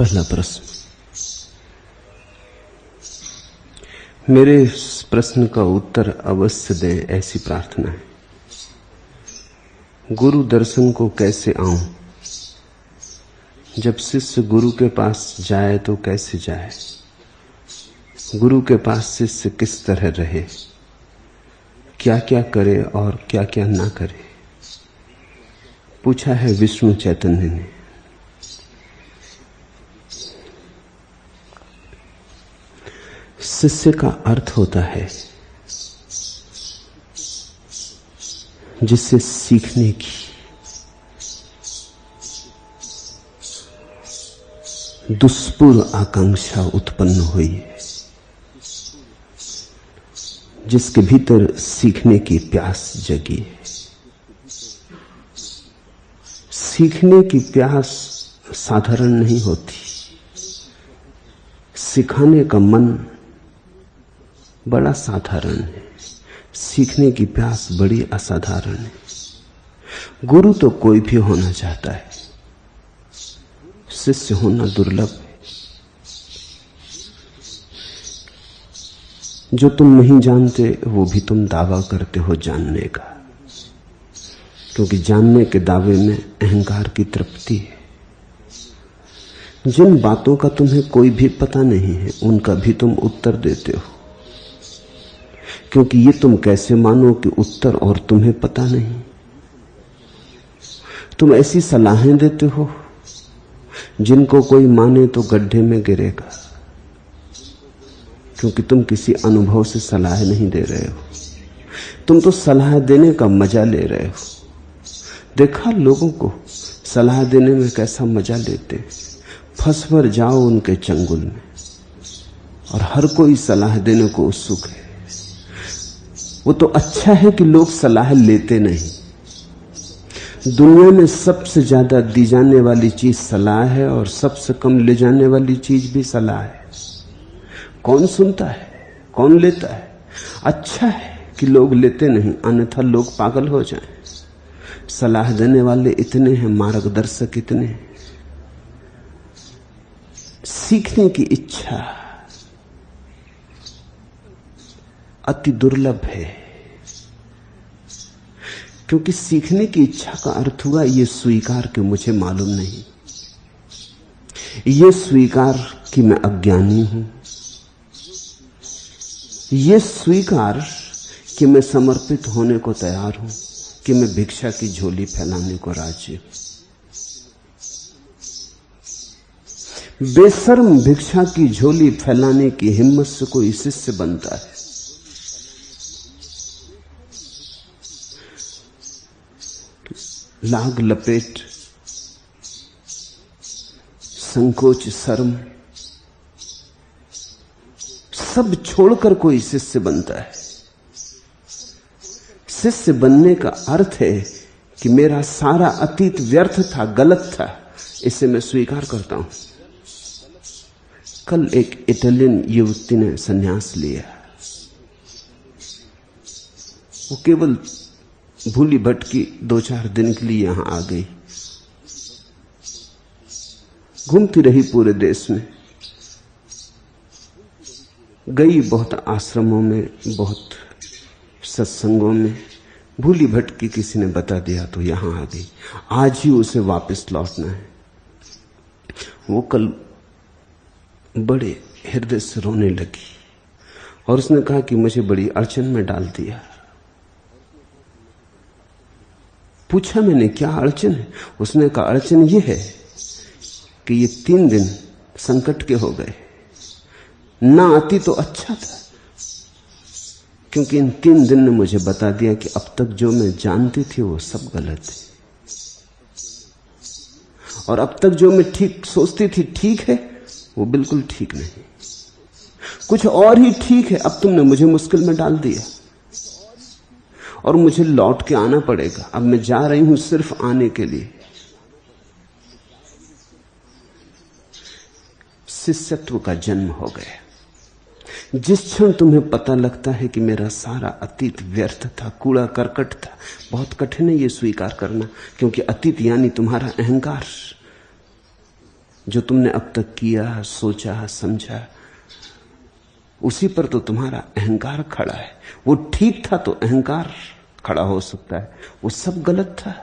पहला प्रश्न। मेरे इस प्रश्न का उत्तर अवश्य दें, ऐसी प्रार्थना है। गुरु दर्शन को कैसे आऊं? जब शिष्य गुरु के पास जाए तो कैसे जाए? गुरु के पास शिष्य किस तरह रहे, क्या क्या करे और क्या क्या ना करे, पूछा है विष्णु चैतन्य ने। शिष्य का अर्थ होता है जिससे सीखने की दुष्पूर आकांक्षा उत्पन्न हुई है, जिसके भीतर सीखने की प्यास जगी है। सीखने की प्यास साधारण नहीं होती, सिखाने का मन बड़ा साधारण है, सीखने की प्यास बड़ी असाधारण है। गुरु तो कोई भी होना चाहता है, शिष्य होना दुर्लभ है। जो तुम नहीं जानते वो भी तुम दावा करते हो जानने का, क्योंकि जानने के दावे में अहंकार की तृप्ति है। जिन बातों का तुम्हें कोई भी पता नहीं है उनका भी तुम उत्तर देते हो, क्योंकि ये तुम कैसे मानो कि उत्तर और तुम्हें पता नहीं। तुम ऐसी सलाहें देते हो जिनको कोई माने तो गड्ढे में गिरेगा, क्योंकि तुम किसी अनुभव से सलाह नहीं दे रहे हो, तुम तो सलाह देने का मजा ले रहे हो। देखा लोगों को सलाह देने में कैसा मजा लेते हैं, फंस भर जाओ उनके चंगुल में, और हर कोई सलाह देने को उत्सुक है। वो तो अच्छा है कि लोग सलाह लेते नहीं। दुनिया में सबसे ज्यादा दी जाने वाली चीज सलाह है और सबसे कम ले जाने वाली चीज भी सलाह है। कौन सुनता है, कौन लेता है? अच्छा है कि लोग लेते नहीं, अन्यथा लोग पागल हो जाएं। सलाह देने वाले इतने हैं, मार्गदर्शक इतने हैं। सीखने की इच्छा अति दुर्लभ है, क्योंकि सीखने की इच्छा का अर्थ हुआ ये स्वीकार कि मुझे मालूम नहीं, ये स्वीकार कि मैं अज्ञानी हूं, ये स्वीकार कि मैं समर्पित होने को तैयार हूं, कि मैं भिक्षा की झोली फैलाने को राजी हूं। बेशर्म भिक्षा की झोली फैलाने की हिम्मत से कोई शिष्य बनता है। लाग लपेट, संकोच, शर्म सब छोड़कर कोई शिष्य बनता है। शिष्य बनने का अर्थ है कि मेरा सारा अतीत व्यर्थ था, गलत था, इसे मैं स्वीकार करता हूं। कल एक इटालियन युवती ने संन्यास लिया। वो केवल भूली भटकी 2-4 दिन के लिए यहां आ गई, घूमती रही पूरे देश में, गई बहुत आश्रमों में, बहुत सत्संगों में, भूली भटकी, किसी ने बता दिया तो यहां आ गई। आज ही उसे वापस लौटना है। वो कल बड़े हृदय से रोने लगी और उसने कहा कि मुझे बड़ी अड़चन में डाल दिया। पूछा मैंने, क्या अड़चन है? उसने कहा, अड़चन ये है कि ये 3 दिन संकट के हो गए, ना आती तो अच्छा था, क्योंकि इन 3 दिन ने मुझे बता दिया कि अब तक जो मैं जानती थी वो सब गलत है, और अब तक जो मैं ठीक सोचती थी ठीक है वो बिल्कुल ठीक नहीं, कुछ और ही ठीक है। अब तुमने मुझे मुश्किल में डाल दिया और मुझे लौट के आना पड़ेगा। अब मैं जा रही हूं सिर्फ आने के लिए। शिष्यत्व का जन्म हो गया। जिस क्षण तुम्हें पता लगता है कि मेरा सारा अतीत व्यर्थ था, कूड़ा करकट था, बहुत कठिन है ये स्वीकार करना, क्योंकि अतीत यानी तुम्हारा अहंकार। जो तुमने अब तक किया, सोचा, समझा, उसी पर तो तुम्हारा अहंकार खड़ा है। वो ठीक था तो अहंकार खड़ा हो सकता है, वो सब गलत था।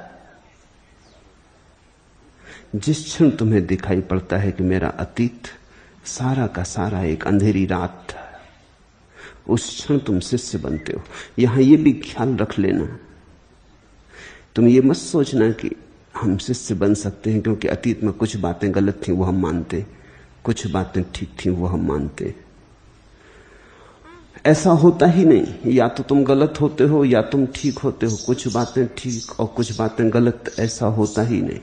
जिस क्षण तुम्हें दिखाई पड़ता है कि मेरा अतीत सारा का सारा एक अंधेरी रात था, उस क्षण तुम शिष्य बनते हो। यहां यह भी ख्याल रख लेना, तुम ये मत सोचना कि हम शिष्य बन सकते हैं क्योंकि अतीत में कुछ बातें गलत थी वो हम मानते, कुछ बातें ठीक थी वो हम मानते। ऐसा होता ही नहीं। या तो तुम गलत होते हो या तुम ठीक होते हो। कुछ बातें ठीक और कुछ बातें गलत, ऐसा होता ही नहीं।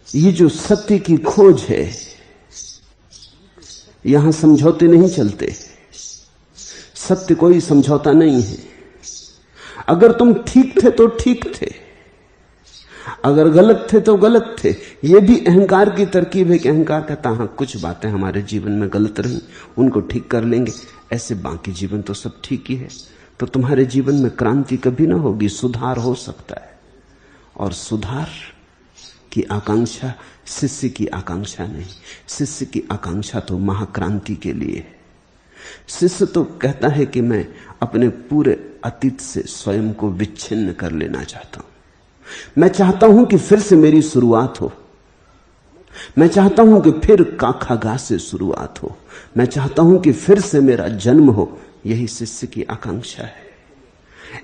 ये जो सत्य की खोज है, यहां समझौते नहीं चलते। सत्य कोई समझौता नहीं है। अगर तुम ठीक थे तो ठीक थे, अगर गलत थे तो गलत थे। यह भी अहंकार की तरकीब है कि अहंकार कहता हां कुछ बातें हमारे जीवन में गलत रही, उनको ठीक कर लेंगे, ऐसे बाकी जीवन तो सब ठीक ही है। तो तुम्हारे जीवन में क्रांति कभी ना होगी, सुधार हो सकता है। और सुधार की आकांक्षा शिष्य की आकांक्षा नहीं। शिष्य की आकांक्षा तो महाक्रांति के लिए है। शिष्य तो कहता है कि मैं अपने पूरे अतीत से स्वयं को विच्छिन्न कर लेना चाहता हूं। मैं चाहता हूं कि फिर से मेरी शुरुआत हो। मैं चाहता हूं कि फिर काखागा से शुरुआत हो। मैं चाहता हूं कि फिर से मेरा जन्म हो। यही शिष्य की आकांक्षा है।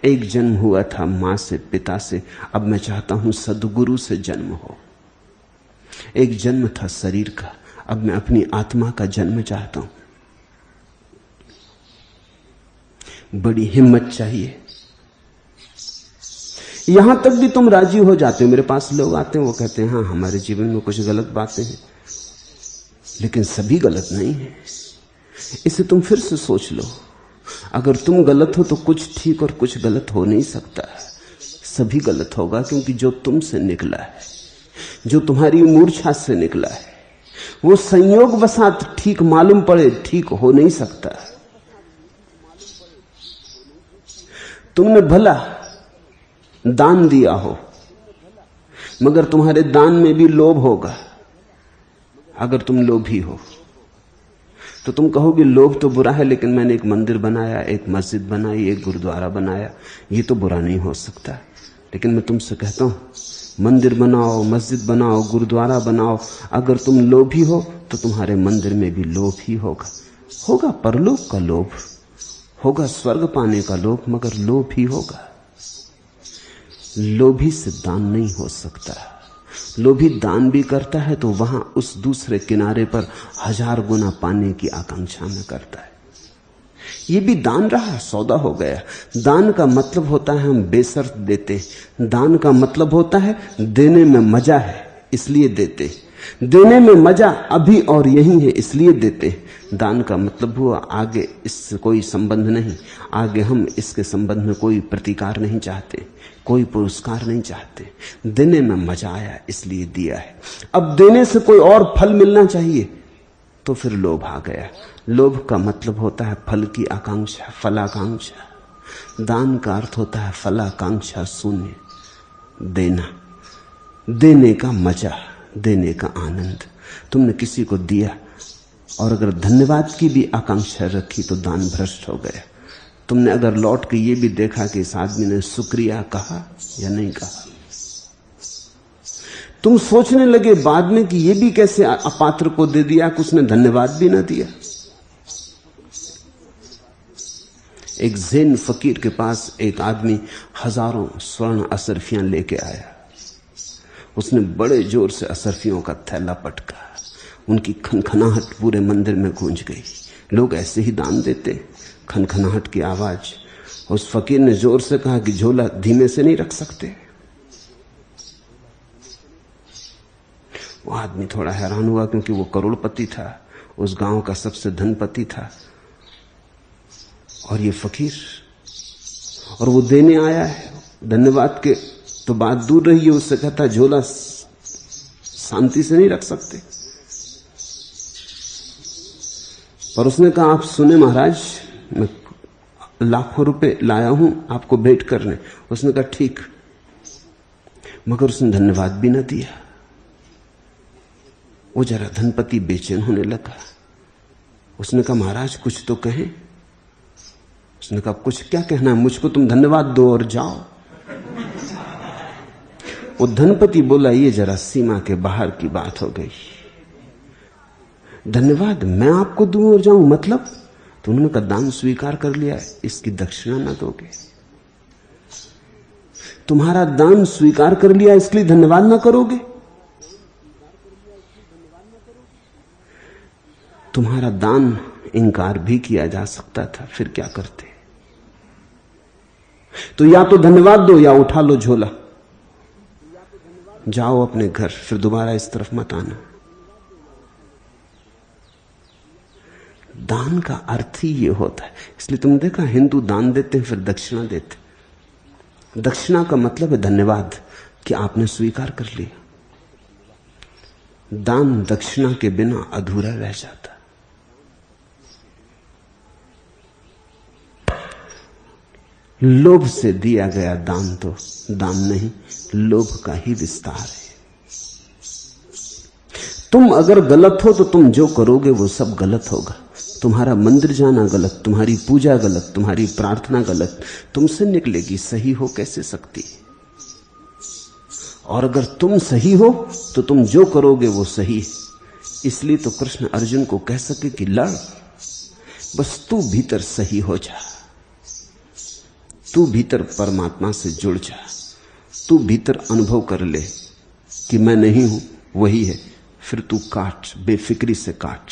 एक जन्म हुआ था मां से, पिता से, अब मैं चाहता हूं सद्गुरु से जन्म हो। एक जन्म था शरीर का, अब मैं अपनी आत्मा का जन्म चाहता हूं। बड़ी हिम्मत चाहिए। यहां तक भी तुम राजी हो जाते हो। मेरे पास लोग आते हैं, वो कहते हैं हाँ हमारे जीवन में कुछ गलत बातें हैं, लेकिन सभी गलत नहीं है। इसे तुम फिर से सोच लो। अगर तुम गलत हो तो कुछ ठीक और कुछ गलत हो नहीं सकता। सभी गलत होगा, क्योंकि जो तुमसे निकला है, जो तुम्हारी मूर्छा से निकला है, वो संयोग वसात ठीक मालूम पड़े ठीक हो नहीं सकता। तुमने भला दान दिया हो, मगर तुम्हारे दान में भी लोभ होगा। अगर तुम लोभी हो तो तुम कहोगे लोभ तो बुरा है, लेकिन मैंने एक मंदिर बनाया, एक मस्जिद बनाई, एक गुरुद्वारा बनाया, ये तो बुरा नहीं हो सकता। लेकिन मैं तुमसे कहता हूं मंदिर बनाओ, मस्जिद बनाओ, गुरुद्वारा बनाओ, अगर तुम लोभी हो तो तुम्हारे मंदिर में भी लोभ ही होगा। होगा परलोक का लोभ, होगा स्वर्ग पाने का लोभ, मगर लोभ ही होगा। लोभी से दान नहीं हो सकता। लोभी दान भी करता है तो वहां उस दूसरे किनारे पर 1000 गुना पाने की आकांक्षा में करता है। ये भी दान रहा, सौदा हो गया। दान का मतलब होता है हम बेशर्त देते। दान का मतलब होता है देने में मजा है इसलिए देते। देने में मजा अभी और यही है इसलिए देते। दान का मतलब हुआ आगे इससे कोई संबंध नहीं, आगे हम इसके संबंध में कोई प्रतिकार नहीं चाहते, कोई पुरस्कार नहीं चाहते। देने में मजा आया इसलिए दिया है। अब देने से कोई और फल मिलना चाहिए तो फिर लोभ आ गया। लोभ का मतलब होता है फल की आकांक्षा, फलाकांक्षा। दान का अर्थ होता है फलाकांक्षा शून्य, देना, देने का मजा, देने का आनंद। तुमने किसी को दिया और अगर धन्यवाद की भी आकांक्षा रखी तो दान भ्रष्ट हो गया। तुमने अगर लौट के ये भी देखा कि इस आदमी ने शुक्रिया कहा या नहीं कहा, तुम सोचने लगे बाद में कि ये भी कैसे अपात्र को दे दिया कि उसने धन्यवाद भी ना दिया। एक ज़ेन फकीर के पास एक आदमी हजारों स्वर्ण असरफियां लेके आया। उसने बड़े जोर से असरफियों का थैला पटका। उनकी खनखनाहट पूरे मंदिर में गूंज गई। लोग ऐसे ही दान देते। खनखनाहट की आवाज। उस फकीर ने जोर से कहा कि झोला धीमे से नहीं रख सकते। वो आदमी थोड़ा हैरान हुआ क्योंकि वो करोड़पति था, उस गांव का सबसे धनपति था, और ये फकीर, और वो देने आया है। धन्यवाद के तो बात दूर रही है, उससे कहता झोला शांति से नहीं रख सकते। पर उसने कहा आप सुने महाराज, मैं लाखों रुपए लाया हूं आपको भेंट करने। उसने कहा ठीक। मगर उसने धन्यवाद भी न दिया। वो जरा धनपति बेचैन होने लगा। उसने कहा महाराज कुछ तो कहें। उसने कहा कुछ क्या कहना है, मुझको तुम धन्यवाद दो और जाओ। वो धनपति बोला ये जरा सीमा के बाहर की बात हो गई। धन्यवाद मैं आपको दूं और जाऊं मतलब? तो उन्होंने कहा दान स्वीकार कर लिया है, इसकी दक्षिणा ना दोगे? तुम्हारा दान स्वीकार कर लिया इसलिए धन्यवाद ना करोगे? तुम्हारा दान इनकार भी किया जा सकता था, फिर क्या करते? तो या तो धन्यवाद दो या उठा लो झोला, जाओ अपने घर, फिर दोबारा इस तरफ मत आना। दान का अर्थ ही ये होता है। इसलिए तुम देखा हिंदू दान देते हैं फिर दक्षिणा देते। दक्षिणा का मतलब है धन्यवाद कि आपने स्वीकार कर लिया। दान दक्षिणा के बिना अधूरा रह जाता। लोभ से दिया गया दान तो दान नहीं, लोभ का ही विस्तार है। तुम अगर गलत हो तो तुम जो करोगे वो सब गलत होगा। तुम्हारा मंदिर जाना गलत, तुम्हारी पूजा गलत, तुम्हारी प्रार्थना गलत, तुमसे निकलेगी, सही हो कैसे सकती? और अगर तुम सही हो तो तुम जो करोगे वो सही है। इसलिए तो कृष्ण अर्जुन को कह सके कि लड़, बस तू भीतर सही हो जा, तू भीतर परमात्मा से जुड़ जा, तू भीतर अनुभव कर ले कि मैं नहीं हूं वही है। फिर तू काट, बेफिक्री से काट,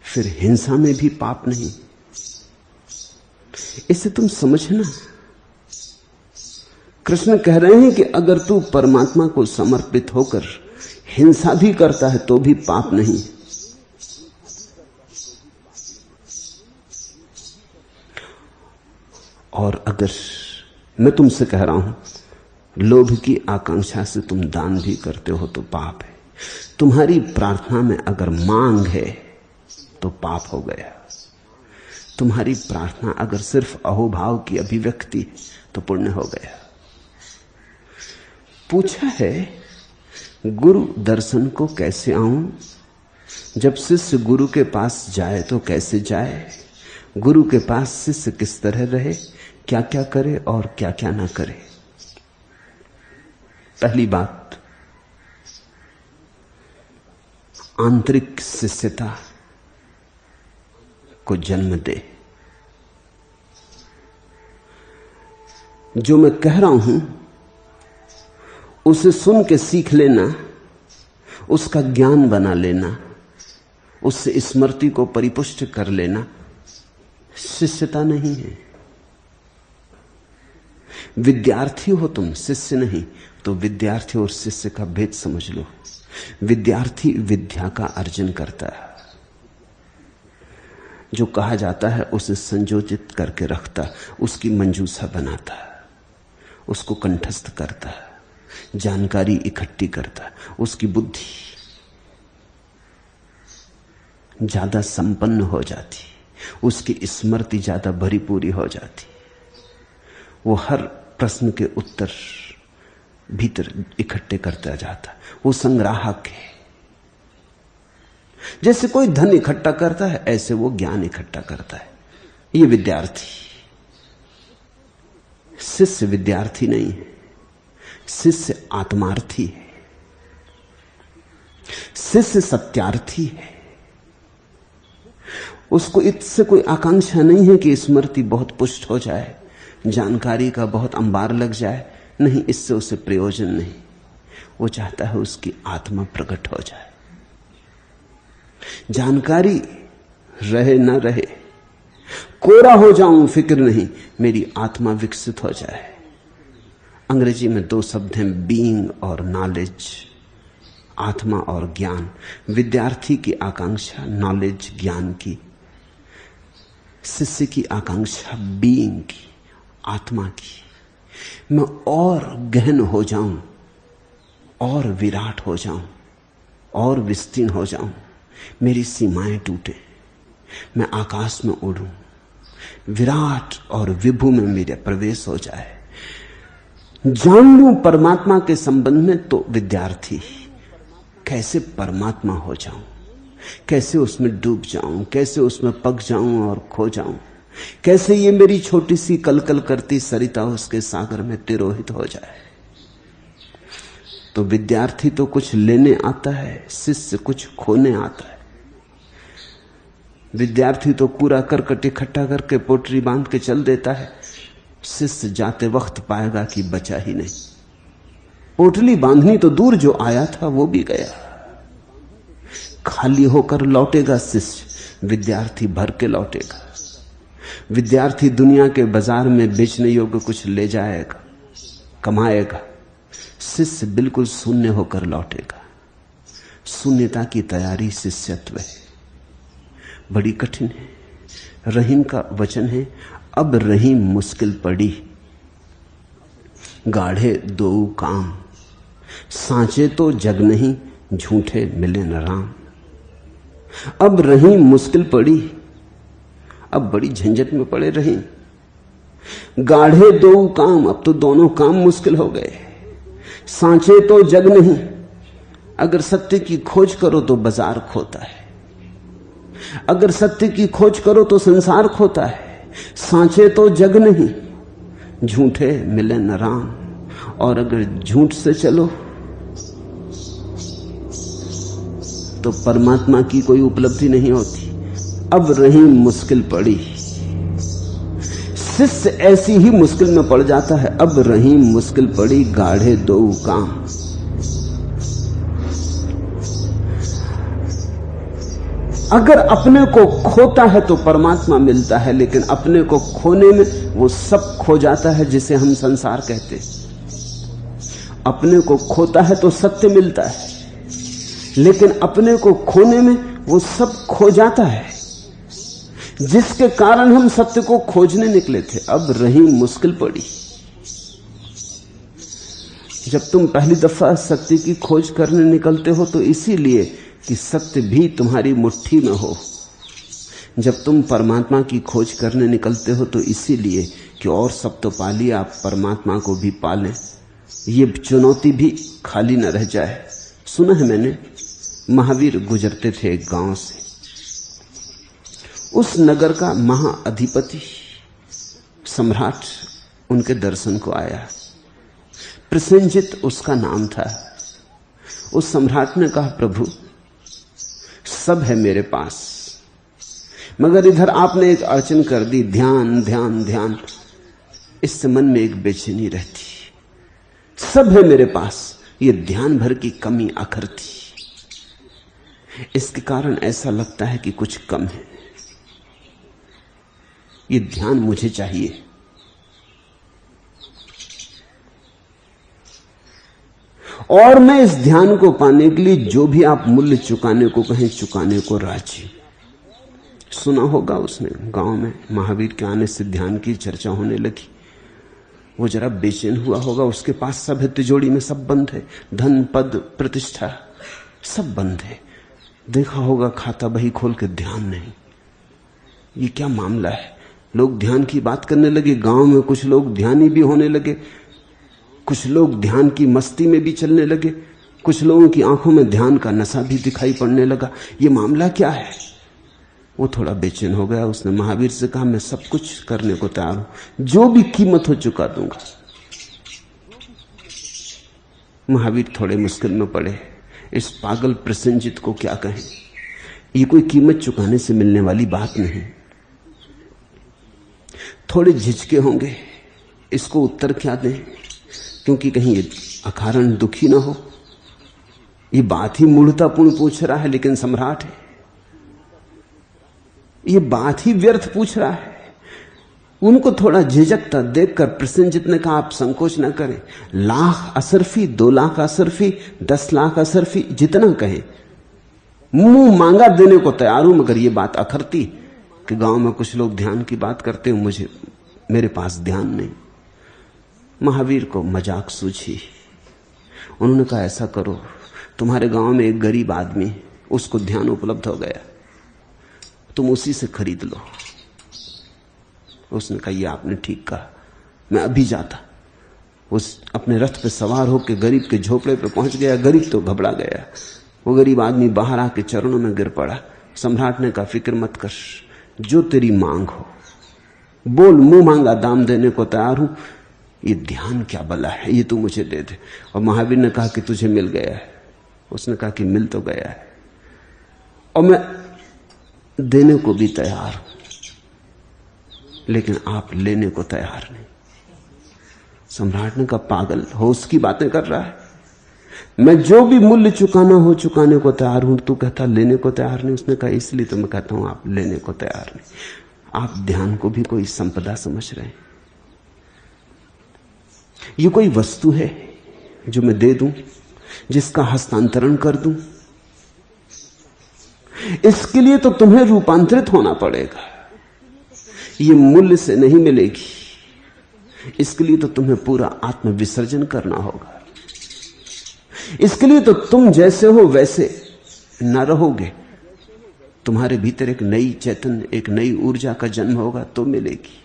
फिर हिंसा में भी पाप नहीं। इसे तुम समझना। कृष्ण कह रहे हैं कि अगर तू परमात्मा को समर्पित होकर हिंसा भी करता है तो भी पाप नहीं। और अगर मैं तुमसे कह रहा हूं लोभ की आकांक्षा से तुम दान भी करते हो तो पाप है। तुम्हारी प्रार्थना में अगर मांग है तो पाप हो गया। तुम्हारी प्रार्थना अगर सिर्फ अहोभाव की अभिव्यक्ति है तो पुण्य हो गया। पूछा है गुरु दर्शन को कैसे आऊं? जब शिष्य गुरु के पास जाए तो कैसे जाए? गुरु के पास शिष्य किस तरह रहे, क्या क्या करे और क्या क्या ना करे? पहली बात, आंतरिक शिष्यता को जन्म दे। जो मैं कह रहा हूं उसे सुन के सीख लेना, उसका ज्ञान बना लेना, उससे स्मृति को परिपुष्ट कर लेना शिष्यता नहीं है। विद्यार्थी हो तुम, शिष्य नहीं। तो विद्यार्थी और शिष्य का भेद समझ लो। विद्यार्थी विद्या का अर्जन करता है, जो कहा जाता है उसे संयोजित करके रखता है, उसकी मंजूसा बनाता है, उसको कंठस्थ करता है, जानकारी इकट्ठी करता है, उसकी बुद्धि ज्यादा संपन्न हो जाती, उसकी स्मृति ज्यादा भरी पूरी हो जाती। वो हर प्रश्न के उत्तर भीतर इकट्ठे करता जाता, वो संग्राहक है। जैसे कोई धन इकट्ठा करता है ऐसे वो ज्ञान इकट्ठा करता है। ये विद्यार्थी। शिष्य विद्यार्थी नहीं है, शिष्य आत्मार्थी है, शिष्य सत्यार्थी है। उसको इससे कोई आकांक्षा नहीं है कि स्मृति बहुत पुष्ट हो जाए, जानकारी का बहुत अंबार लग जाए। नहीं, इससे उसे प्रयोजन नहीं। वो चाहता है उसकी आत्मा प्रकट हो जाए। जानकारी रहे ना रहे, कोरा हो जाऊं फिक्र नहीं, मेरी आत्मा विकसित हो जाए। अंग्रेजी में दो शब्द हैं, बीइंग और नॉलेज, आत्मा और ज्ञान। विद्यार्थी की आकांक्षा नॉलेज ज्ञान की, शिष्य की आकांक्षा बीइंग की, आत्मा की। मैं और गहन हो जाऊं, और विराट हो जाऊं, और विस्तीर्ण हो जाऊं, मेरी सीमाएं टूटे, मैं आकाश में उड़ूं, विराट और विभु में मेरा प्रवेश हो जाए। जान लूं परमात्मा के संबंध में तो विद्यार्थी, कैसे परमात्मा हो जाऊं, कैसे उसमें डूब जाऊं, कैसे उसमें पक जाऊं और खो जाऊं, कैसे ये मेरी छोटी सी कलकल करती सरिता उसके सागर में तिरोहित हो जाए। तो विद्यार्थी तो कुछ लेने आता है, शिष्य कुछ खोने आता है। विद्यार्थी तो पूरा करकट इकट्ठा करके पोटरी बांध के चल देता है, शिष्य जाते वक्त पाएगा कि बचा ही नहीं। पोटली बांधनी तो दूर, जो आया था वो भी गया, खाली होकर लौटेगा शिष्य, विद्यार्थी भर के लौटेगा। विद्यार्थी दुनिया के बाजार में बेचने योग्य कुछ ले जाएगा, कमाएगा, शिष्य बिल्कुल शून्य होकर लौटेगा। शून्यता की तैयारी शिष्यत्व है, बड़ी कठिन है। रहीम का वचन है, अब रहीम मुश्किल पड़ी, गाढ़े दो काम, सांचे तो जग नहीं, झूठे मिले न राम। अब रहीम मुश्किल पड़ी, अब बड़ी झंझट में पड़े रहीम। गाढ़े दो काम, अब तो दोनों काम मुश्किल हो गए। सांचे तो जग नहीं, अगर सत्य की खोज करो तो बाजार खोता है, अगर सत्य की खोज करो तो संसार खोता है। सांचे तो जग नहीं, झूठे मिले न राम, और अगर झूठ से चलो तो परमात्मा की कोई उपलब्धि नहीं होती। अब रहीम मुश्किल पड़ी, शिष्य ऐसी ही मुश्किल में पड़ जाता है। अब रहीम मुश्किल पड़ी, गाढ़े दो काम। अगर अपने को खोता है तो परमात्मा मिलता है, लेकिन अपने को खोने में वो सब खो जाता है जिसे हम संसार कहते हैं। अपने को खोता है तो सत्य मिलता है, लेकिन अपने को खोने में वो सब खो जाता है जिसके कारण हम सत्य को खोजने निकले थे। अब रहीम मुश्किल पड़ी। जब तुम पहली दफा सत्य की खोज करने निकलते हो तो इसीलिए कि सत्य भी तुम्हारी मुट्ठी में हो। जब तुम परमात्मा की खोज करने निकलते हो तो इसीलिए कि और सब तो पा लिया, आप परमात्मा को भी पालें, ये चुनौती भी खाली न रह जाए। सुना है मैंने, महावीर गुजरते थे एक गांव से, उस नगर का महाअधिपति सम्राट उनके दर्शन को आया। प्रसेनजित उसका नाम था। उस सम्राट ने कहा, प्रभु सब है मेरे पास, मगर इधर आपने एक अड़चन कर दी, ध्यान ध्यान ध्यान। इससे मन में एक बेचैनी रहती। सब है मेरे पास, ये ध्यान भर की कमी आखिर थी। इसके कारण ऐसा लगता है कि कुछ कम है। ये ध्यान मुझे चाहिए। और मैं इस ध्यान को पाने के लिए जो भी आप मूल्य चुकाने को कहें, चुकाने को राजी। सुना होगा उसने, गांव में महावीर के आने से ध्यान की चर्चा होने लगी। वो जरा बेचैन हुआ होगा, उसके पास सब है, तिजोरी में सब बंद है, धन पद प्रतिष्ठा सब बंद है। देखा होगा खाता बही खोल के, ध्यान नहीं। ये क्या मामला है? लोग ध्यान की बात करने लगे, गांव में कुछ लोग ध्यानी भी होने लगे, कुछ लोग ध्यान की मस्ती में भी चलने लगे, कुछ लोगों की आंखों में ध्यान का नशा भी दिखाई पड़ने लगा। ये मामला क्या है? वो थोड़ा बेचैन हो गया। उसने महावीर से कहा, मैं सब कुछ करने को तैयार हूं, जो भी कीमत हो चुका दूंगा। महावीर थोड़े मुश्किल में पड़े। इस पागल प्रसेनजित को क्या कहें? ये कोई कीमत चुकाने से मिलने वाली बात नहीं। थोड़े झिझके होंगे, इसको उत्तर क्या दें, क्योंकि कहीं ये अकारण दुखी ना हो। ये बात ही मूढ़तापूर्ण पूछ रहा है, लेकिन सम्राट है। ये बात ही व्यर्थ पूछ रहा है। उनको थोड़ा झिझकता देखकर प्रसेनजित ने कहा, आप संकोच ना करें, 1,00,000 असरफी, 2 लाख असरफी, 10 लाख असरफी, जितना कहें मुंह मांगा देने को तैयार हूं, मगर ये बात अखरती कि गांव में कुछ लोग ध्यान की बात करते हैं, मेरे पास ध्यान नहीं। महावीर को मजाक सूझी। उन्होंने कहा, ऐसा करो, तुम्हारे गांव में एक गरीब आदमी, उसको ध्यान उपलब्ध हो गया, तुम उसी से खरीद लो। उसने कहा, ये आपने ठीक कहा, मैं अभी जाता। उस अपने रथ पे सवार होकर गरीब के झोपड़े पे पहुंच गया। गरीब तो घबरा गया। वो गरीब आदमी बाहर आके चरणों में गिर पड़ा। सम्राट ने कहा, फिक्र मत कर, जो तेरी मांग हो बोल, मुंह मांगा दाम देने को तैयार हूं। ये ध्यान क्या भला है, ये तू मुझे दे दे। और महावीर ने कहा कि तुझे मिल गया है। उसने कहा कि मिल तो गया है और मैं देने को भी तैयार हूं, लेकिन आप लेने को तैयार नहीं। सम्राट ने कहा, पागल हो, उसकी बातें कर रहा है। मैं जो भी मूल्य चुकाना हो चुकाने को तैयार हूं, तू कहता लेने को तैयार नहीं। उसने कहा, इसलिए तो मैं कहता हूं आप लेने को तैयार नहीं। आप ध्यान को भी कोई संपदा समझ रहे हैं। ये कोई वस्तु है जो मैं दे दूं, जिसका हस्तांतरण कर दूं? इसके लिए तो तुम्हें रूपांतरित होना पड़ेगा। ये मूल्य से नहीं मिलेगी। इसके लिए तो तुम्हें पूरा आत्म विसर्जन करना होगा। इसके लिए तो तुम जैसे हो वैसे न रहोगे। तुम्हारे भीतर एक नई चैतन्य, एक नई ऊर्जा का जन्म होगा तो मिलेगी।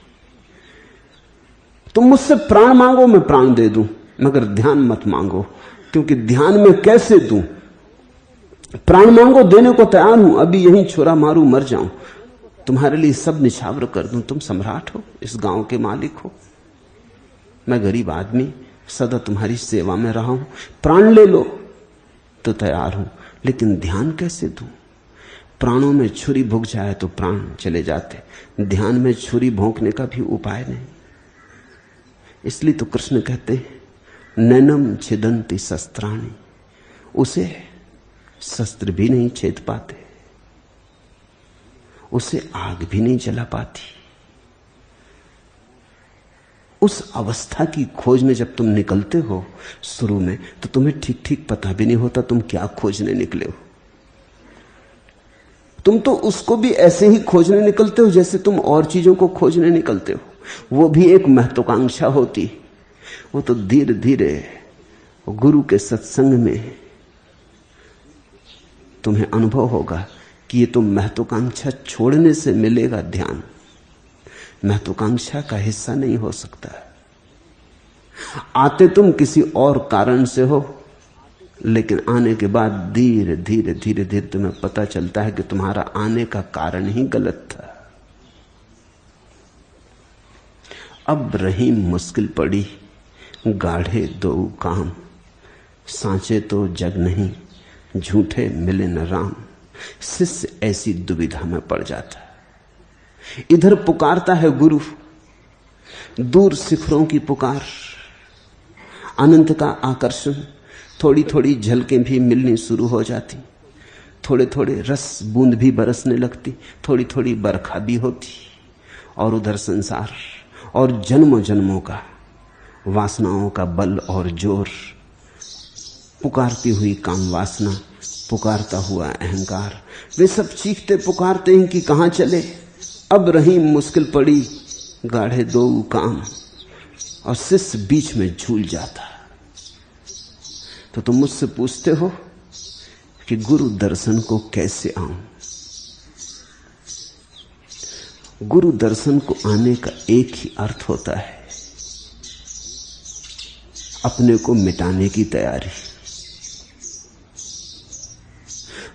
तुम मुझसे प्राण मांगो, मैं प्राण दे दूं, मगर ध्यान मत मांगो, क्योंकि ध्यान में कैसे दूं? प्राण मांगो, देने को तैयार हूं, अभी यहीं छुरा मारूं, मर जाऊं, तुम्हारे लिए सब निछावर कर दूं। तुम सम्राट हो, इस गांव के मालिक हो, मैं गरीब आदमी सदा तुम्हारी सेवा में रहा हूं। प्राण ले लो तो तैयार हूं, लेकिन ध्यान कैसे दूं? प्राणों में छुरी भुक जाए तो प्राण चले जाते, ध्यान में छुरी भोंकने का भी उपाय नहीं। इसलिए तो कृष्ण कहते हैं, नैनम छिदंती शस्त्राणि, उसे शस्त्र भी नहीं छेद पाते, उसे आग भी नहीं जला पाती। उस अवस्था की खोज में जब तुम निकलते हो शुरू में, तो तुम्हें ठीक ठीक पता भी नहीं होता तुम क्या खोजने निकले हो। तुम तो उसको भी ऐसे ही खोजने निकलते हो जैसे तुम और चीजों को खोजने निकलते हो। वो भी एक महत्वाकांक्षा होती। वो तो धीरे धीरे गुरु के सत्संग में तुम्हें अनुभव होगा कि ये तो महत्वाकांक्षा छोड़ने से मिलेगा ध्यान, महत्वाकांक्षा का हिस्सा नहीं हो सकता। आते तुम किसी और कारण से हो, लेकिन आने के बाद धीरे धीरे धीरे धीरे तुम्हें पता चलता है कि तुम्हारा आने का कारण ही गलत था। अब रहीम मुश्किल पड़ी, गाढ़े दो काम, सांचे तो जग नहीं, झूठे मिले न राम। शिष्य ऐसी दुविधा में पड़ जाता है। इधर पुकारता है गुरु, दूर शिखरों की पुकार, अनंत का आकर्षण, थोड़ी थोड़ी झलकें भी मिलनी शुरू हो जाती, थोड़े थोड़े रस बूंद भी बरसने लगती, थोड़ी थोड़ी बरखा भी होती। और उधर संसार और जन्मों जन्मों का वासनाओं का बल और जोर, पुकारती हुई काम वासना, पुकारता हुआ अहंकार, वे सब चीखते पुकारते हैं कि कहां चले। अब रहीम मुश्किल पड़ी, गाढ़े दो काम, और शिष्य बीच में झूल जाता। तो तुम मुझसे पूछते हो कि गुरु दर्शन को कैसे आऊं? गुरु दर्शन को आने का एक ही अर्थ होता है, अपने को मिटाने की तैयारी।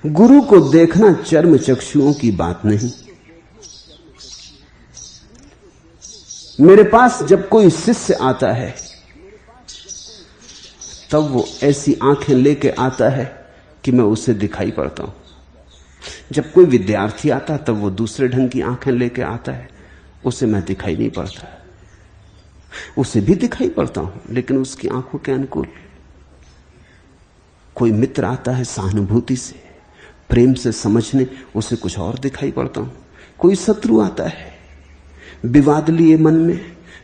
गुरु को देखना चर्म चक्षुओं की बात नहीं। मेरे पास जब कोई शिष्य आता है तब वो ऐसी आंखें लेके आता है कि मैं उसे दिखाई पड़ता हूं। जब कोई विद्यार्थी आता तब वो दूसरे ढंग की आंखें लेके आता है, उसे मैं दिखाई नहीं पड़ता। उसे भी दिखाई पड़ता हूं लेकिन उसकी आंखों के अनुकूल। कोई मित्र आता है सहानुभूति से, प्रेम से समझने, उसे कुछ और दिखाई पड़ता हूं। कोई शत्रु आता है विवाद लिए मन में,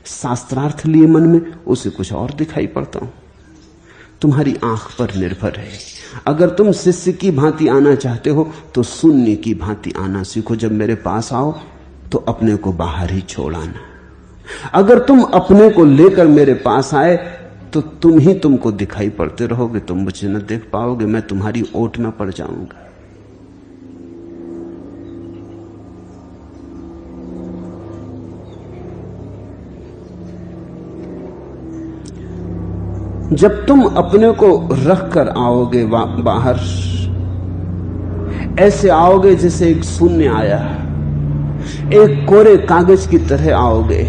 शास्त्रार्थ लिए मन में, उसे कुछ और दिखाई पड़ता हूं। तुम्हारी आंख पर निर्भर है। अगर तुम शिष्य की भांति आना चाहते हो तो शून्य की भांति आना सीखो। जब मेरे पास आओ तो अपने को बाहर ही छोड़ आना। अगर तुम अपने को लेकर मेरे पास आए तो तुम ही तुमको दिखाई पड़ते रहोगे, तुम मुझे न देख पाओगे, मैं तुम्हारी ओट में पड़ जाऊंगा। जब तुम अपने को रख कर आओगे बाहर, ऐसे आओगे जैसे एक शून्य आया, एक कोरे कागज की तरह आओगे,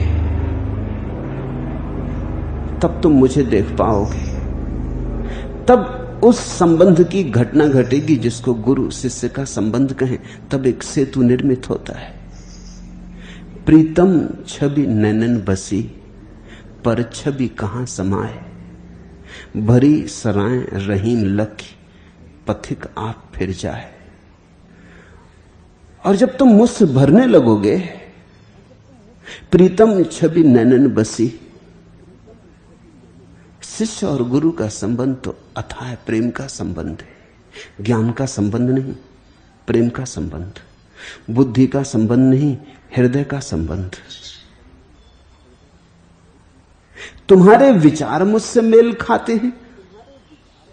तब तुम मुझे देख पाओगे। तब उस संबंध की घटना घटेगी जिसको गुरु शिष्य का संबंध कहें। तब एक सेतु निर्मित होता है। प्रीतम छवि नैनन बसी, पर छवि कहां समाए, भरी सराय रहीम लखी, पथिक आप फिर जाए। और जब तुम मुझसे भरने लगोगे, प्रीतम छवि नैनन बसी, शिष्य और गुरु का संबंध तो अथाह प्रेम का संबंध है, ज्ञान का संबंध नहीं, प्रेम का संबंध, बुद्धि का संबंध नहीं, हृदय का संबंध। तुम्हारे विचार मुझसे मेल खाते हैं,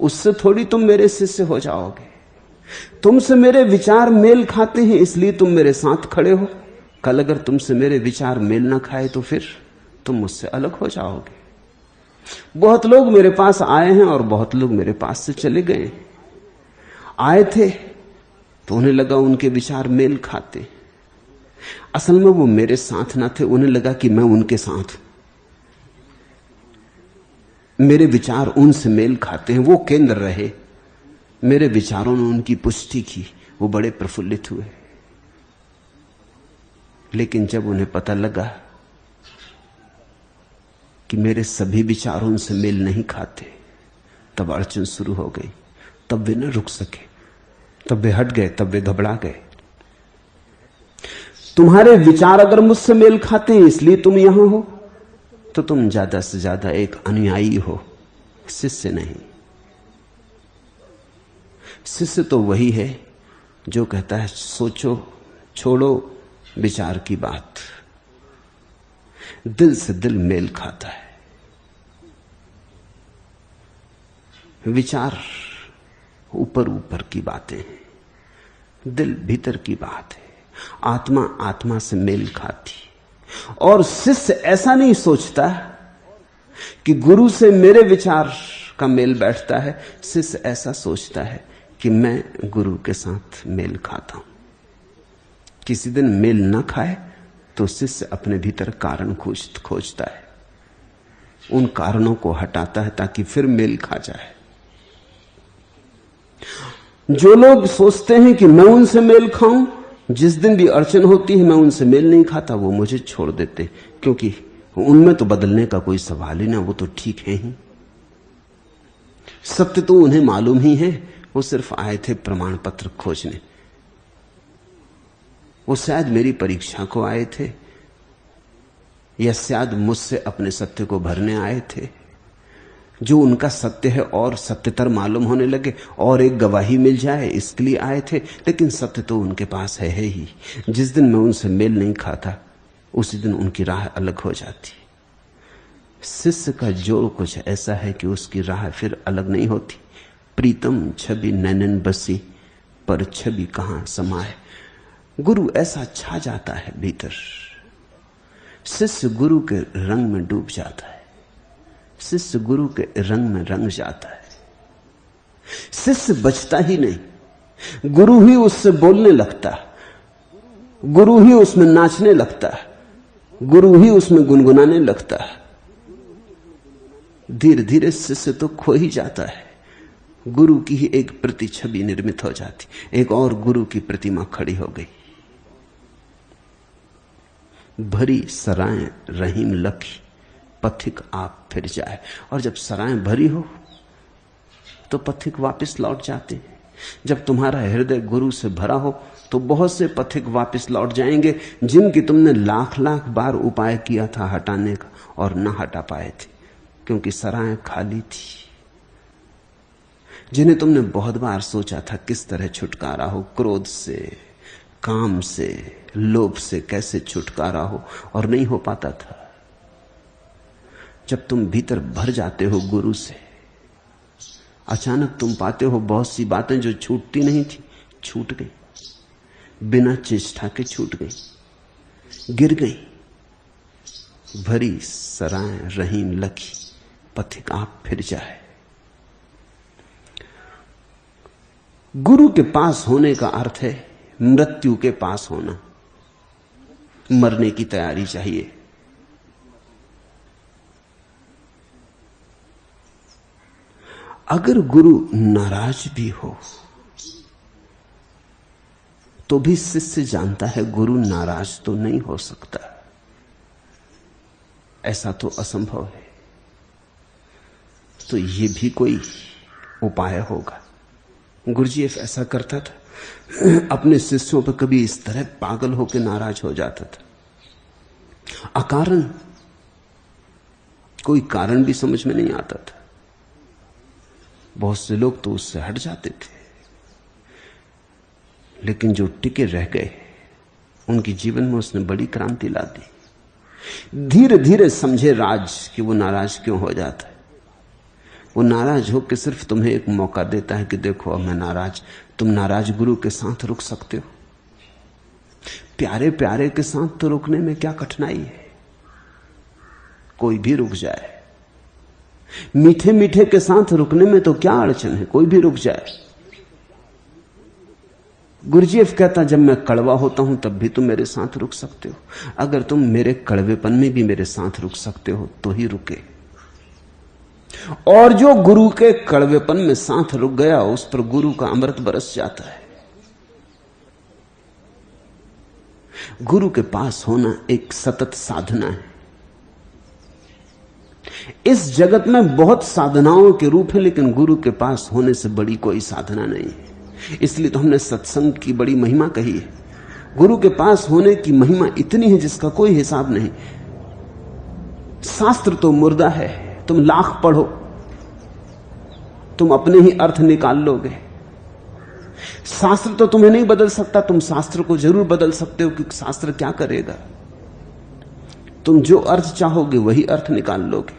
उससे थोड़ी तुम मेरे शिष्य हो जाओगे। तुमसे मेरे विचार मेल खाते हैं इसलिए तुम मेरे साथ खड़े हो। कल अगर तुमसे मेरे विचार मेल ना खाए तो फिर तुम मुझसे अलग हो जाओगे। बहुत लोग मेरे पास आए हैं और बहुत लोग मेरे पास से चले गए। आए थे तो उन्हें लगा उनके विचार मेल खाते, असल में वो मेरे साथ ना थे, उन्हें लगा कि मैं उनके साथ हूं। मेरे विचार उनसे मेल खाते हैं, वो केंद्र रहे, मेरे विचारों ने उनकी पुष्टि की, वो बड़े प्रफुल्लित हुए। लेकिन जब उन्हें पता लगा कि मेरे सभी विचार उनसे मेल नहीं खाते, तब अड़चन शुरू हो गई। तब वे न रुक सके, तब वे हट गए, तब वे घबरा गए। तुम्हारे विचार अगर मुझसे मेल खाते हैं इसलिए तुम यहां हो, तो तुम ज्यादा से ज्यादा एक अनुयायी हो, शिष्य नहीं। शिष्य तो वही है जो कहता है सोचो, छोड़ो विचार की बात, दिल से दिल मेल खाता है। विचार ऊपर ऊपर की बातें हैं, दिल भीतर की बात है, आत्मा आत्मा से मेल खाती। और शिष्य ऐसा नहीं सोचता कि गुरु से मेरे विचार का मेल बैठता है, शिष्य ऐसा सोचता है कि मैं गुरु के साथ मेल खाता हूं। किसी दिन मेल ना खाए तो शिष्य अपने भीतर कारण खोजता है, उन कारणों को हटाता है ताकि फिर मेल खा जाए। जो लोग सोचते हैं कि मैं उनसे मेल खाऊं, जिस दिन भी अड़चन होती है मैं उनसे मेल नहीं खाता, वो मुझे छोड़ देते, क्योंकि उनमें तो बदलने का कोई सवाल ही ना, वो तो ठीक है ही। सत्य तो उन्हें मालूम ही है, वो सिर्फ आए थे प्रमाण पत्र खोजने। वो शायद मेरी परीक्षा को आए थे, या शायद मुझसे अपने सत्य को भरने आए थे। जो उनका सत्य है और सत्यतर मालूम होने लगे और एक गवाही मिल जाए, इसके लिए आए थे। लेकिन सत्य तो उनके पास है ही। जिस दिन मैं उनसे मेल नहीं खाता उसी दिन उनकी राह अलग हो जाती। शिष्य का जोर कुछ ऐसा है कि उसकी राह फिर अलग नहीं होती। प्रीतम छवि नैनन बसी, पर छवि कहां समाए। गुरु ऐसा छा जाता है भीतर, शिष्य गुरु के रंग में डूब जाता है, शिष्य गुरु के रंग में रंग जाता है। शिष्य बचता ही नहीं, गुरु ही उससे बोलने लगता, गुरु ही उसमें नाचने लगता, गुरु ही उसमें गुनगुनाने लगता। धीरे धीरे शिष्य तो खो ही जाता है, गुरु की ही एक प्रति छवि निर्मित हो जाती, एक और गुरु की प्रतिमा खड़ी हो गई। भरी सराय रहीम लखी, पथिक आप फिर जाए। और जब सराय भरी हो तो पथिक वापस लौट जाते हैं। जब तुम्हारा हृदय गुरु से भरा हो तो बहुत से पथिक वापस लौट जाएंगे, जिनकी तुमने लाख लाख बार उपाय किया था हटाने का और ना हटा पाए थे, क्योंकि सराय खाली थी। जिन्हें तुमने बहुत बार सोचा था किस तरह छुटकारा हो, क्रोध से, काम से, लोभ से कैसे छुटकारा हो, और नहीं हो पाता था। जब तुम भीतर भर जाते हो गुरु से, अचानक तुम पाते हो बहुत सी बातें जो छूटती नहीं थी, छूट गई, बिना चेष्टा के छूट गई, गिर गई। भरी सराय रहीम लखी, पथिक आप फिर जाए। गुरु के पास होने का अर्थ है मृत्यु के पास होना। मरने की तैयारी चाहिए। अगर गुरु नाराज भी हो तो भी शिष्य जानता है गुरु नाराज तो नहीं हो सकता, ऐसा तो असंभव है। तो ये भी कोई उपाय होगा। गुरुजीएफ ऐसा करता था, अपने शिष्यों पर कभी इस तरह पागल होकर नाराज हो जाता था, अकारण, कोई कारण भी समझ में नहीं आता था। बहुत से लोग तो उससे हट जाते थे, लेकिन जो टिके रह गए उनके जीवन में उसने बड़ी क्रांति ला दी। धीरे धीरे समझे राज कि वो नाराज क्यों हो जाता है। वो नाराज हो कि सिर्फ तुम्हें एक मौका देता है कि देखो अब मैं नाराज। तुम नाराज गुरु के साथ रुक सकते हो। प्यारे प्यारे के साथ तो रुकने में क्या कठिनाई है, कोई भी रुक जाए। मीठे मीठे के साथ रुकने में तो क्या अड़चन है, कोई भी रुक जाए। गुरुजीएफ कहता, जब मैं कड़वा होता हूं तब भी तुम मेरे साथ रुक सकते हो। अगर तुम मेरे कड़वेपन में भी मेरे साथ रुक सकते हो तो ही रुके। और जो गुरु के कड़वेपन में साथ रुक गया उस पर गुरु का अमृत बरस जाता है। गुरु के पास होना एक सतत साधना है। इस जगत में बहुत साधनाओं के रूप है, लेकिन गुरु के पास होने से बड़ी कोई साधना नहीं है। इसलिए तो हमने सत्संग की बड़ी महिमा कही है। गुरु के पास होने की महिमा इतनी है जिसका कोई हिसाब नहीं। शास्त्र तो मुर्दा है, तुम लाख पढ़ो तुम अपने ही अर्थ निकाल लोगे। शास्त्र तो तुम्हें नहीं बदल सकता, तुम शास्त्र को जरूर बदल सकते हो, क्योंकि शास्त्र क्या करेगा। तुम जो अर्थ चाहोगे वही अर्थ निकाल लोगे।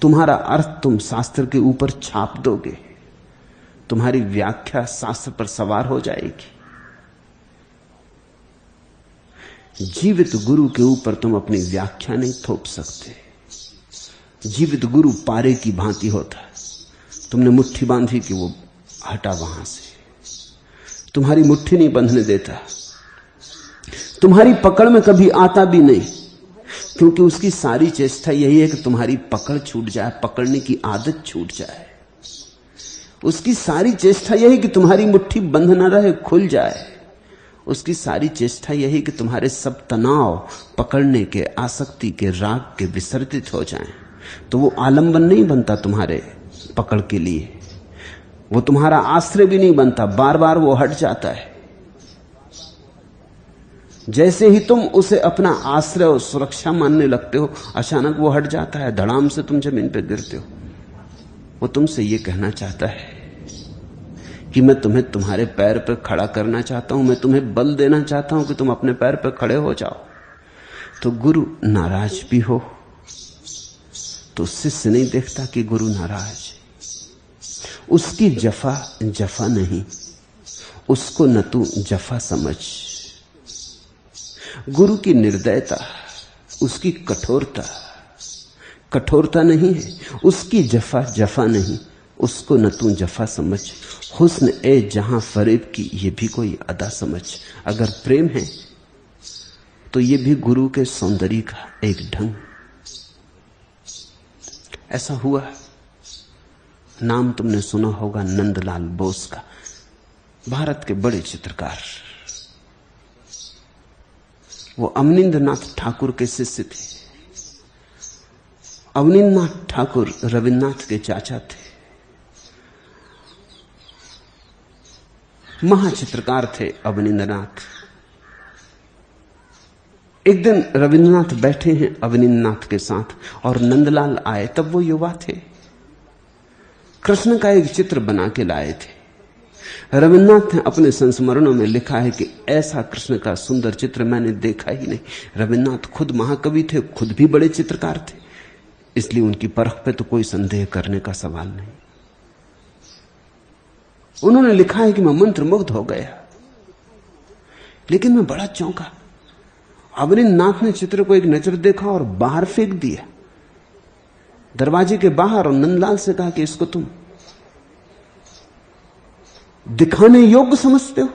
तुम्हारा अर्थ तुम शास्त्र के ऊपर छाप दोगे, तुम्हारी व्याख्या शास्त्र पर सवार हो जाएगी। जीवित गुरु के ऊपर तुम अपनी व्याख्या नहीं थोप सकते। जीवित गुरु पारे की भांति होता है। तुमने मुट्ठी बांधी कि वो हटा वहां से, तुम्हारी मुट्ठी नहीं बंधने देता, तुम्हारी पकड़ में कभी आता भी नहीं, क्योंकि उसकी सारी चेष्टा यही है कि तुम्हारी पकड़ छूट जाए, पकड़ने की आदत छूट जाए। उसकी सारी चेष्टा यही कि तुम्हारी मुट्ठी बंध न रहे, खुल जाए। उसकी सारी चेष्टा यही कि तुम्हारे सब तनाव पकड़ने के, आसक्ति के, राग के विसर्जित हो जाएं। तो वो आलंबन नहीं बनता तुम्हारे पकड़ के लिए, वो तुम्हारा आश्रय भी नहीं बनता, बार बार वो हट जाता है। जैसे ही तुम उसे अपना आश्रय और सुरक्षा मानने लगते हो, अचानक वो हट जाता है, धड़ाम से तुम जमीन पर गिरते हो। वो तुमसे ये कहना चाहता है कि मैं तुम्हें तुम्हारे पैर पर खड़ा करना चाहता हूं, मैं तुम्हें बल देना चाहता हूं कि तुम अपने पैर पर खड़े हो जाओ। तो गुरु नाराज भी हो तो शिष्य नहीं देखता कि गुरु नाराज है। उसकी जफा जफा नहीं, उसको न तू जफा समझ। गुरु की निर्दयता, उसकी कठोरता कठोरता नहीं है, उसकी जफा जफा नहीं, उसको न तू जफा समझ। हुस्न ए जहां फरेब की ये भी कोई अदा समझ। अगर प्रेम है तो ये भी गुरु के सौंदर्य का एक ढंग। ऐसा हुआ, नाम तुमने सुना होगा नंदलाल बोस का, भारत के बड़े चित्रकार। वो अवनींद्रनाथ ठाकुर के शिष्य थे। अवनींद्रनाथ ठाकुर रविन्द्रनाथ के चाचा थे, महाचित्रकार थे अवनींद्रनाथ। एक दिन रविन्द्रनाथ बैठे हैं अवनींद्रनाथ के साथ और नंदलाल आए, तब वो युवा थे। कृष्ण का एक चित्र बना के लाए थे। रविन्द्रनाथ ने अपने संस्मरणों में लिखा है कि ऐसा कृष्ण का सुंदर चित्र मैंने देखा ही नहीं। रविन्द्रनाथ खुद महाकवि थे, खुद भी बड़े चित्रकार थे, इसलिए उनकी परख पे तो कोई संदेह करने का सवाल नहीं। उन्होंने लिखा है कि मैं मंत्रमुग्ध हो गया, लेकिन मैं बड़ा चौंका अवनीनाथ ने चित्र को एक नजर देखा और बाहर फेंक दिया, दरवाजे के बाहर, और नंदलाल से कहा कि इसको तुम दिखाने योग्य समझते हो?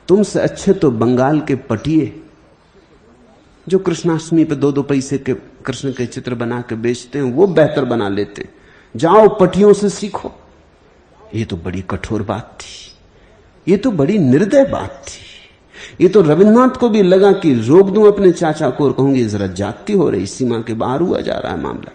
तुमसे अच्छे तो बंगाल के पटिए जो कृष्णाष्टमी पे 2-2 पैसे के कृष्ण के चित्र बना के बेचते हैं, वो बेहतर बना लेते। जाओ पटियों से सीखो। ये तो बड़ी कठोर बात थी, ये तो बड़ी निर्दय बात थी। ये तो रविन्द्रनाथ को भी लगा कि रोक दूं अपने चाचा को और कहूंगी जरा जाती हो रही, सीमा के बाहर हुआ जा रहा है मामला।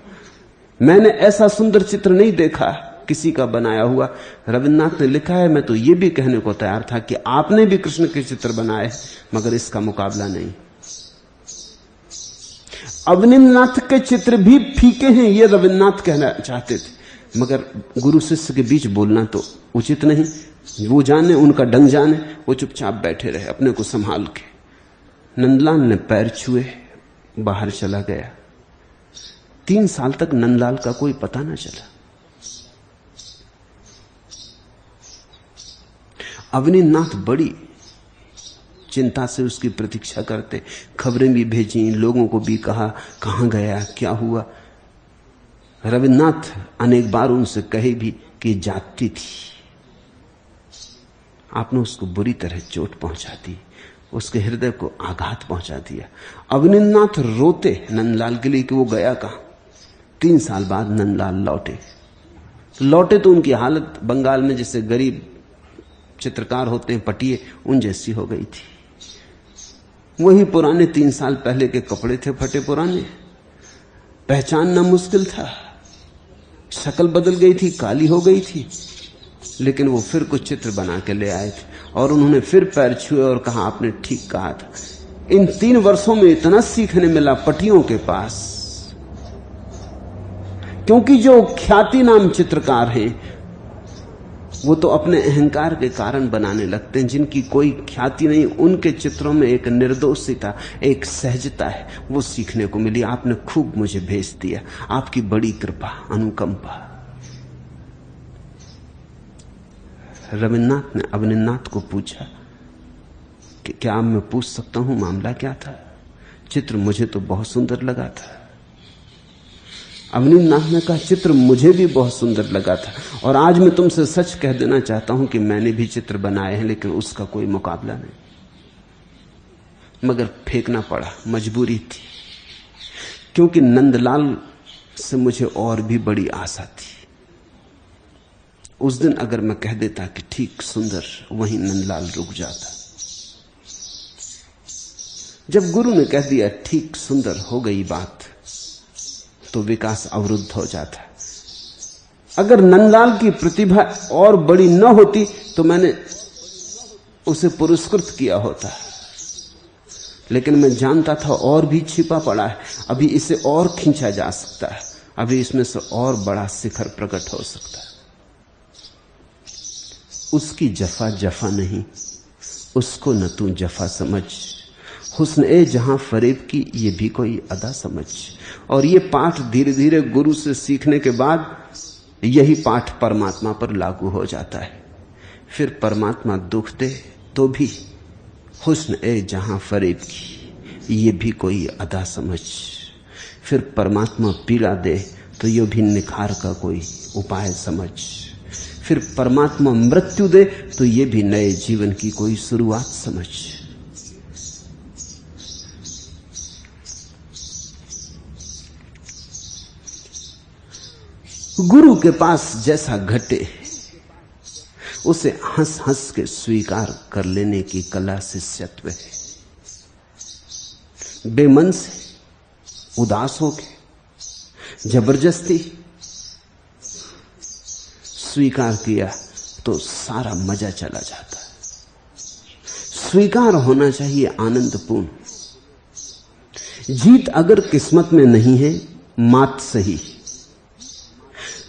मैंने ऐसा सुंदर चित्र नहीं देखा किसी का बनाया हुआ। रविन्द्रनाथ ने लिखा है, मैं तो ये भी कहने को तैयार था कि आपने भी कृष्ण के चित्र बनाए, मगर इसका मुकाबला नहीं। अवनीनाथ के चित्र भी फीके हैं, ये रविन्द्रनाथ कहना चाहते थे, मगर गुरु शिष्य के बीच बोलना तो उचित नहीं। वो जाने, उनका डंग जाने, वो चुपचाप बैठे रहे अपने को संभाल के। नंदलाल ने पैर छुए, बाहर चला गया। 3 साल तक नंदलाल का कोई पता ना चला। अवनीनाथ बड़ी चिंता से उसकी प्रतीक्षा करते, खबरें भी भेजी, लोगों को भी कहा कहां गया, क्या हुआ। रविन्द्रनाथ अनेक बार उनसे कहे भी कि जाती थी। आपने उसको बुरी तरह चोट पहुंचा दी, उसके हृदय को आघात पहुंचा दिया। अवनीनाथ रोते नंदलाल के लिए कि वो गया कहां। 3 साल बाद नंदलाल लौटे तो उनकी हालत बंगाल में जैसे गरीब चित्रकार होते हैं पटिए, उन जैसी हो गई थी। वही पुराने 3 साल पहले के कपड़े थे, फटे पुराने, पहचानना मुश्किल था। शक्ल बदल गई थी, काली हो गई थी, लेकिन वो फिर कुछ चित्र बना के ले आए थे और उन्होंने फिर पैर छुए और कहा आपने ठीक कहा था। इन 3 वर्षों में इतना सीखने मिला पटियों के पास, क्योंकि जो ख्याति नाम चित्रकार हैं वो तो अपने अहंकार के कारण बनाने लगते हैं। जिनकी कोई ख्याति नहीं, उनके चित्रों में एक निर्दोषता, एक सहजता है, वो सीखने को मिली। आपने खूब मुझे भेज दिया, आपकी बड़ी कृपा, अनुकंपा। रविन्द्रनाथ ने अवनीनाथ को पूछा कि क्या मैं पूछ सकता हूं मामला क्या था? चित्र मुझे तो बहुत सुंदर लगा था। अवनीनाथ ने कहा चित्र मुझे भी बहुत सुंदर लगा था, और आज मैं तुमसे सच कह देना चाहता हूं कि मैंने भी चित्र बनाए हैं, लेकिन उसका कोई मुकाबला नहीं। मगर फेंकना पड़ा, मजबूरी थी, क्योंकि नंदलाल से मुझे और भी बड़ी आशा थी। उस दिन अगर मैं कह देता कि ठीक सुंदर, वहीं नंदलाल रुक जाता। जब गुरु ने कह दिया ठीक सुंदर, हो गई बात, तो विकास अवरुद्ध हो जाता। अगर नंदलाल की प्रतिभा और बड़ी न होती तो मैंने उसे पुरस्कृत किया होता, लेकिन मैं जानता था और भी छिपा पड़ा है, अभी इसे और खींचा जा सकता है, अभी इसमें से और बड़ा शिखर प्रकट हो सकता है। उसकी जफा जफा नहीं, उसको न तू जफा समझ, हुस्न ए जहां फरेब की ये भी कोई अदा समझ। और ये पाठ धीरे धीरे गुरु से सीखने के बाद यही पाठ परमात्मा पर लागू हो जाता है। फिर परमात्मा दुख दे तो भी हुस्न ए जहां फरेब की ये भी कोई अदा समझ। फिर परमात्मा पीड़ा दे तो ये भी निखार का कोई उपाय समझ। फिर परमात्मा मृत्यु दे तो ये भी नए जीवन की कोई शुरुआत समझ। गुरु के पास जैसा घटे उसे हंस हंस के स्वीकार कर लेने की कला शिष्यत्व है। बेमन से, उदास होके, जबरदस्ती स्वीकार किया तो सारा मजा चला जाता है। स्वीकार होना चाहिए आनंदपूर्ण। जीत अगर किस्मत में नहीं है, मात सही,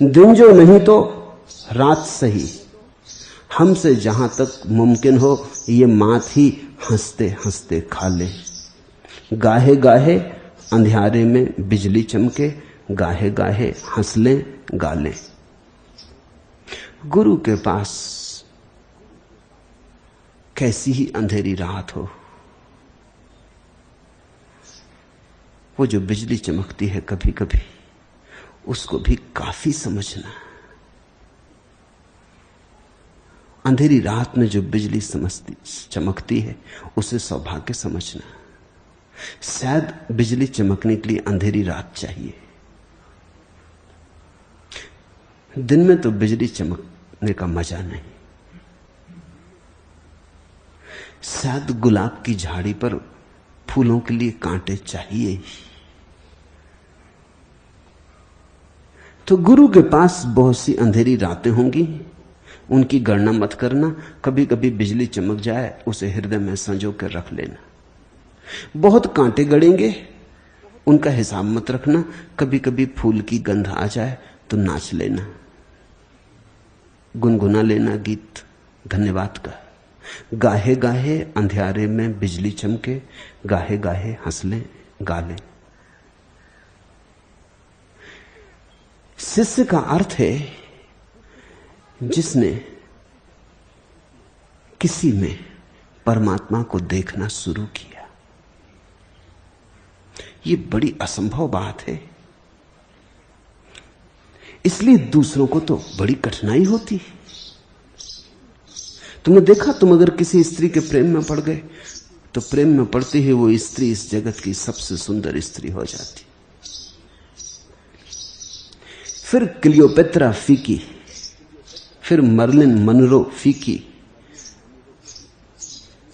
दिन जो नहीं तो रात सही, हमसे जहां तक मुमकिन हो ये मात ही हंसते हंसते खा ले। गाहे गाहे अंधियारे में बिजली चमके, गाहे गाहे हंस लें गा लें। गुरु के पास कैसी ही अंधेरी रात हो, वो जो बिजली चमकती है कभी कभी, उसको भी काफी समझना। अंधेरी रात में जो बिजली चमकती है उसे सौभाग्य समझना। शायद बिजली चमकने के लिए अंधेरी रात चाहिए। दिन में तो बिजली चमकने का मजा नहीं। शायद गुलाब की झाड़ी पर फूलों के लिए कांटे चाहिए ही। तो गुरु के पास बहुत सी अंधेरी रातें होंगी, उनकी गणना मत करना। कभी कभी बिजली चमक जाए, उसे हृदय में संजो कर रख लेना। बहुत कांटे गड़ेंगे, उनका हिसाब मत रखना। कभी कभी फूल की गंध आ जाए तो नाच लेना, गुनगुना लेना गीत धन्यवाद का। गाहे गाहे अंधियारे में बिजली चमके, गाहे गाहे हंस लें गा लें। शिष्य का अर्थ है जिसने किसी में परमात्मा को देखना शुरू किया। यह बड़ी असंभव बात है, इसलिए दूसरों को तो बड़ी कठिनाई होती है। तुमने देखा, तुम अगर किसी स्त्री के प्रेम में पड़ गए तो प्रेम में पड़ते ही वो स्त्री इस जगत की सबसे सुंदर स्त्री हो जाती। फिर क्लियोपेत्रा फीकी, फिर मर्लिन मनरो फीकी,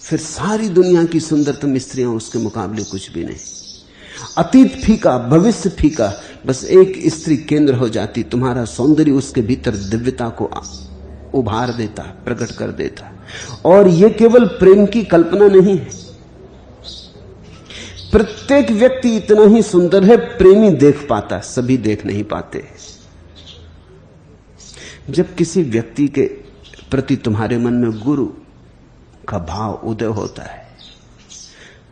फिर सारी दुनिया की सुंदरतम स्त्रियां उसके मुकाबले कुछ भी नहीं। अतीत फीका, भविष्य फीका, बस एक स्त्री केंद्र हो जाती। तुम्हारा सौंदर्य उसके भीतर दिव्यता को उभार देता, प्रकट कर देता। और यह केवल प्रेम की कल्पना नहीं है। प्रत्येक व्यक्ति इतना ही सुंदर है, प्रेमी देख पाता, सभी देख नहीं पाते। जब किसी व्यक्ति के प्रति तुम्हारे मन में गुरु का भाव उदय होता है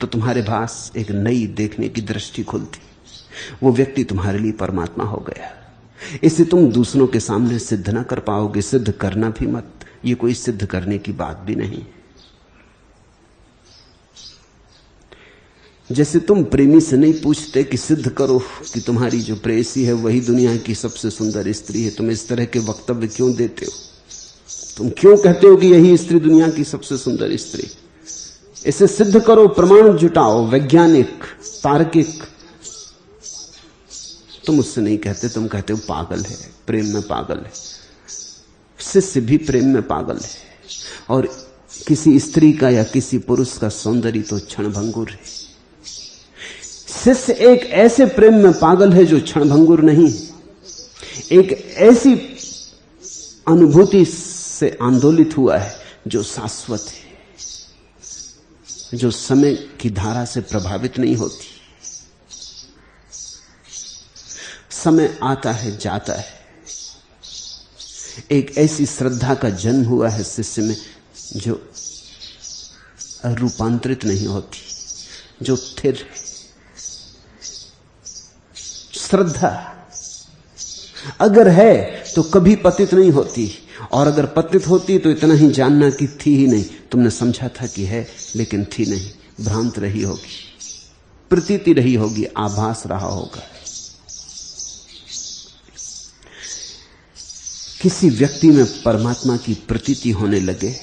तो तुम्हारे पास एक नई देखने की दृष्टि खुलती। वो व्यक्ति तुम्हारे लिए परमात्मा हो गया। इसे तुम दूसरों के सामने सिद्ध ना कर पाओगे, सिद्ध करना भी मत। ये कोई सिद्ध करने की बात भी नहीं। जैसे तुम प्रेमी से नहीं पूछते कि सिद्ध करो कि तुम्हारी जो प्रेयसी है वही दुनिया की सबसे सुंदर स्त्री है। तुम इस तरह के वक्तव्य क्यों देते हो? तुम क्यों कहते हो कि यही स्त्री दुनिया की सबसे सुंदर स्त्री? इसे सिद्ध करो, प्रमाण जुटाओ, वैज्ञानिक, तार्किक। तुम उससे नहीं कहते, तुम कहते हो पागल है, प्रेम में पागल है। शिष्य भी प्रेम में पागल है, और किसी स्त्री का या किसी पुरुष का सौंदर्य तो क्षणभंगुर है। शिष्य एक ऐसे प्रेम में पागल है जो क्षणभंगुर नहीं, एक ऐसी अनुभूति से आंदोलित हुआ है जो शाश्वत है, जो समय की धारा से प्रभावित नहीं होती। समय आता है, जाता है। एक ऐसी श्रद्धा का जन्म हुआ है शिष्य में जो रूपांतरित नहीं होती, जो स्थिर है। श्रद्धा अगर है तो कभी पतित नहीं होती, और अगर पतित होती तो इतना ही जानना कि थी ही नहीं। तुमने समझा था कि है, लेकिन थी नहीं, भ्रांत रही होगी, प्रतीति रही होगी, आभास रहा होगा। किसी व्यक्ति में परमात्मा की प्रतीति होने लगे,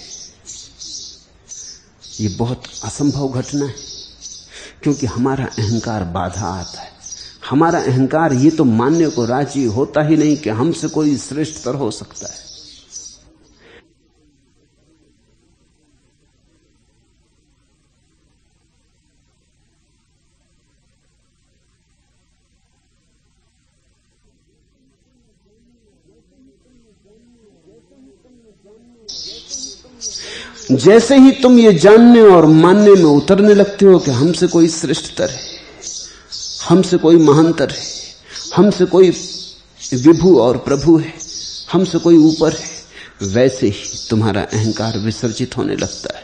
ये बहुत असंभव घटना है, क्योंकि हमारा अहंकार बाधा आता है। हमारा अहंकार ये तो मानने को राजी होता ही नहीं कि हमसे कोई श्रेष्ठतर हो सकता है। जैसे ही तुम ये जानने और मानने में उतरने लगते हो कि हमसे कोई श्रेष्ठतर है, हमसे कोई महानतर है, हमसे कोई विभु और प्रभु है, हमसे कोई ऊपर है, वैसे ही तुम्हारा अहंकार विसर्जित होने लगता है।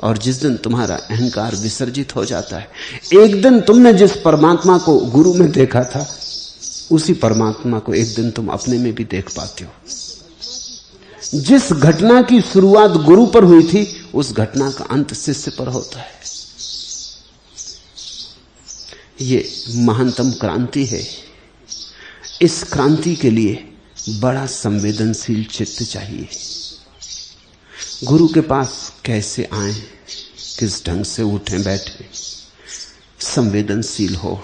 और जिस दिन तुम्हारा अहंकार विसर्जित हो जाता है, एक दिन तुमने जिस परमात्मा को गुरु में देखा था, उसी परमात्मा को एक दिन तुम अपने में भी देख पाते हो। जिस घटना की शुरुआत गुरु पर हुई थी, उस घटना का अंत शिष्य पर होता है। ये महानतम क्रांति है। इस क्रांति के लिए बड़ा संवेदनशील चित्त चाहिए। गुरु के पास कैसे आए, किस ढंग से उठें बैठे, संवेदनशील हो।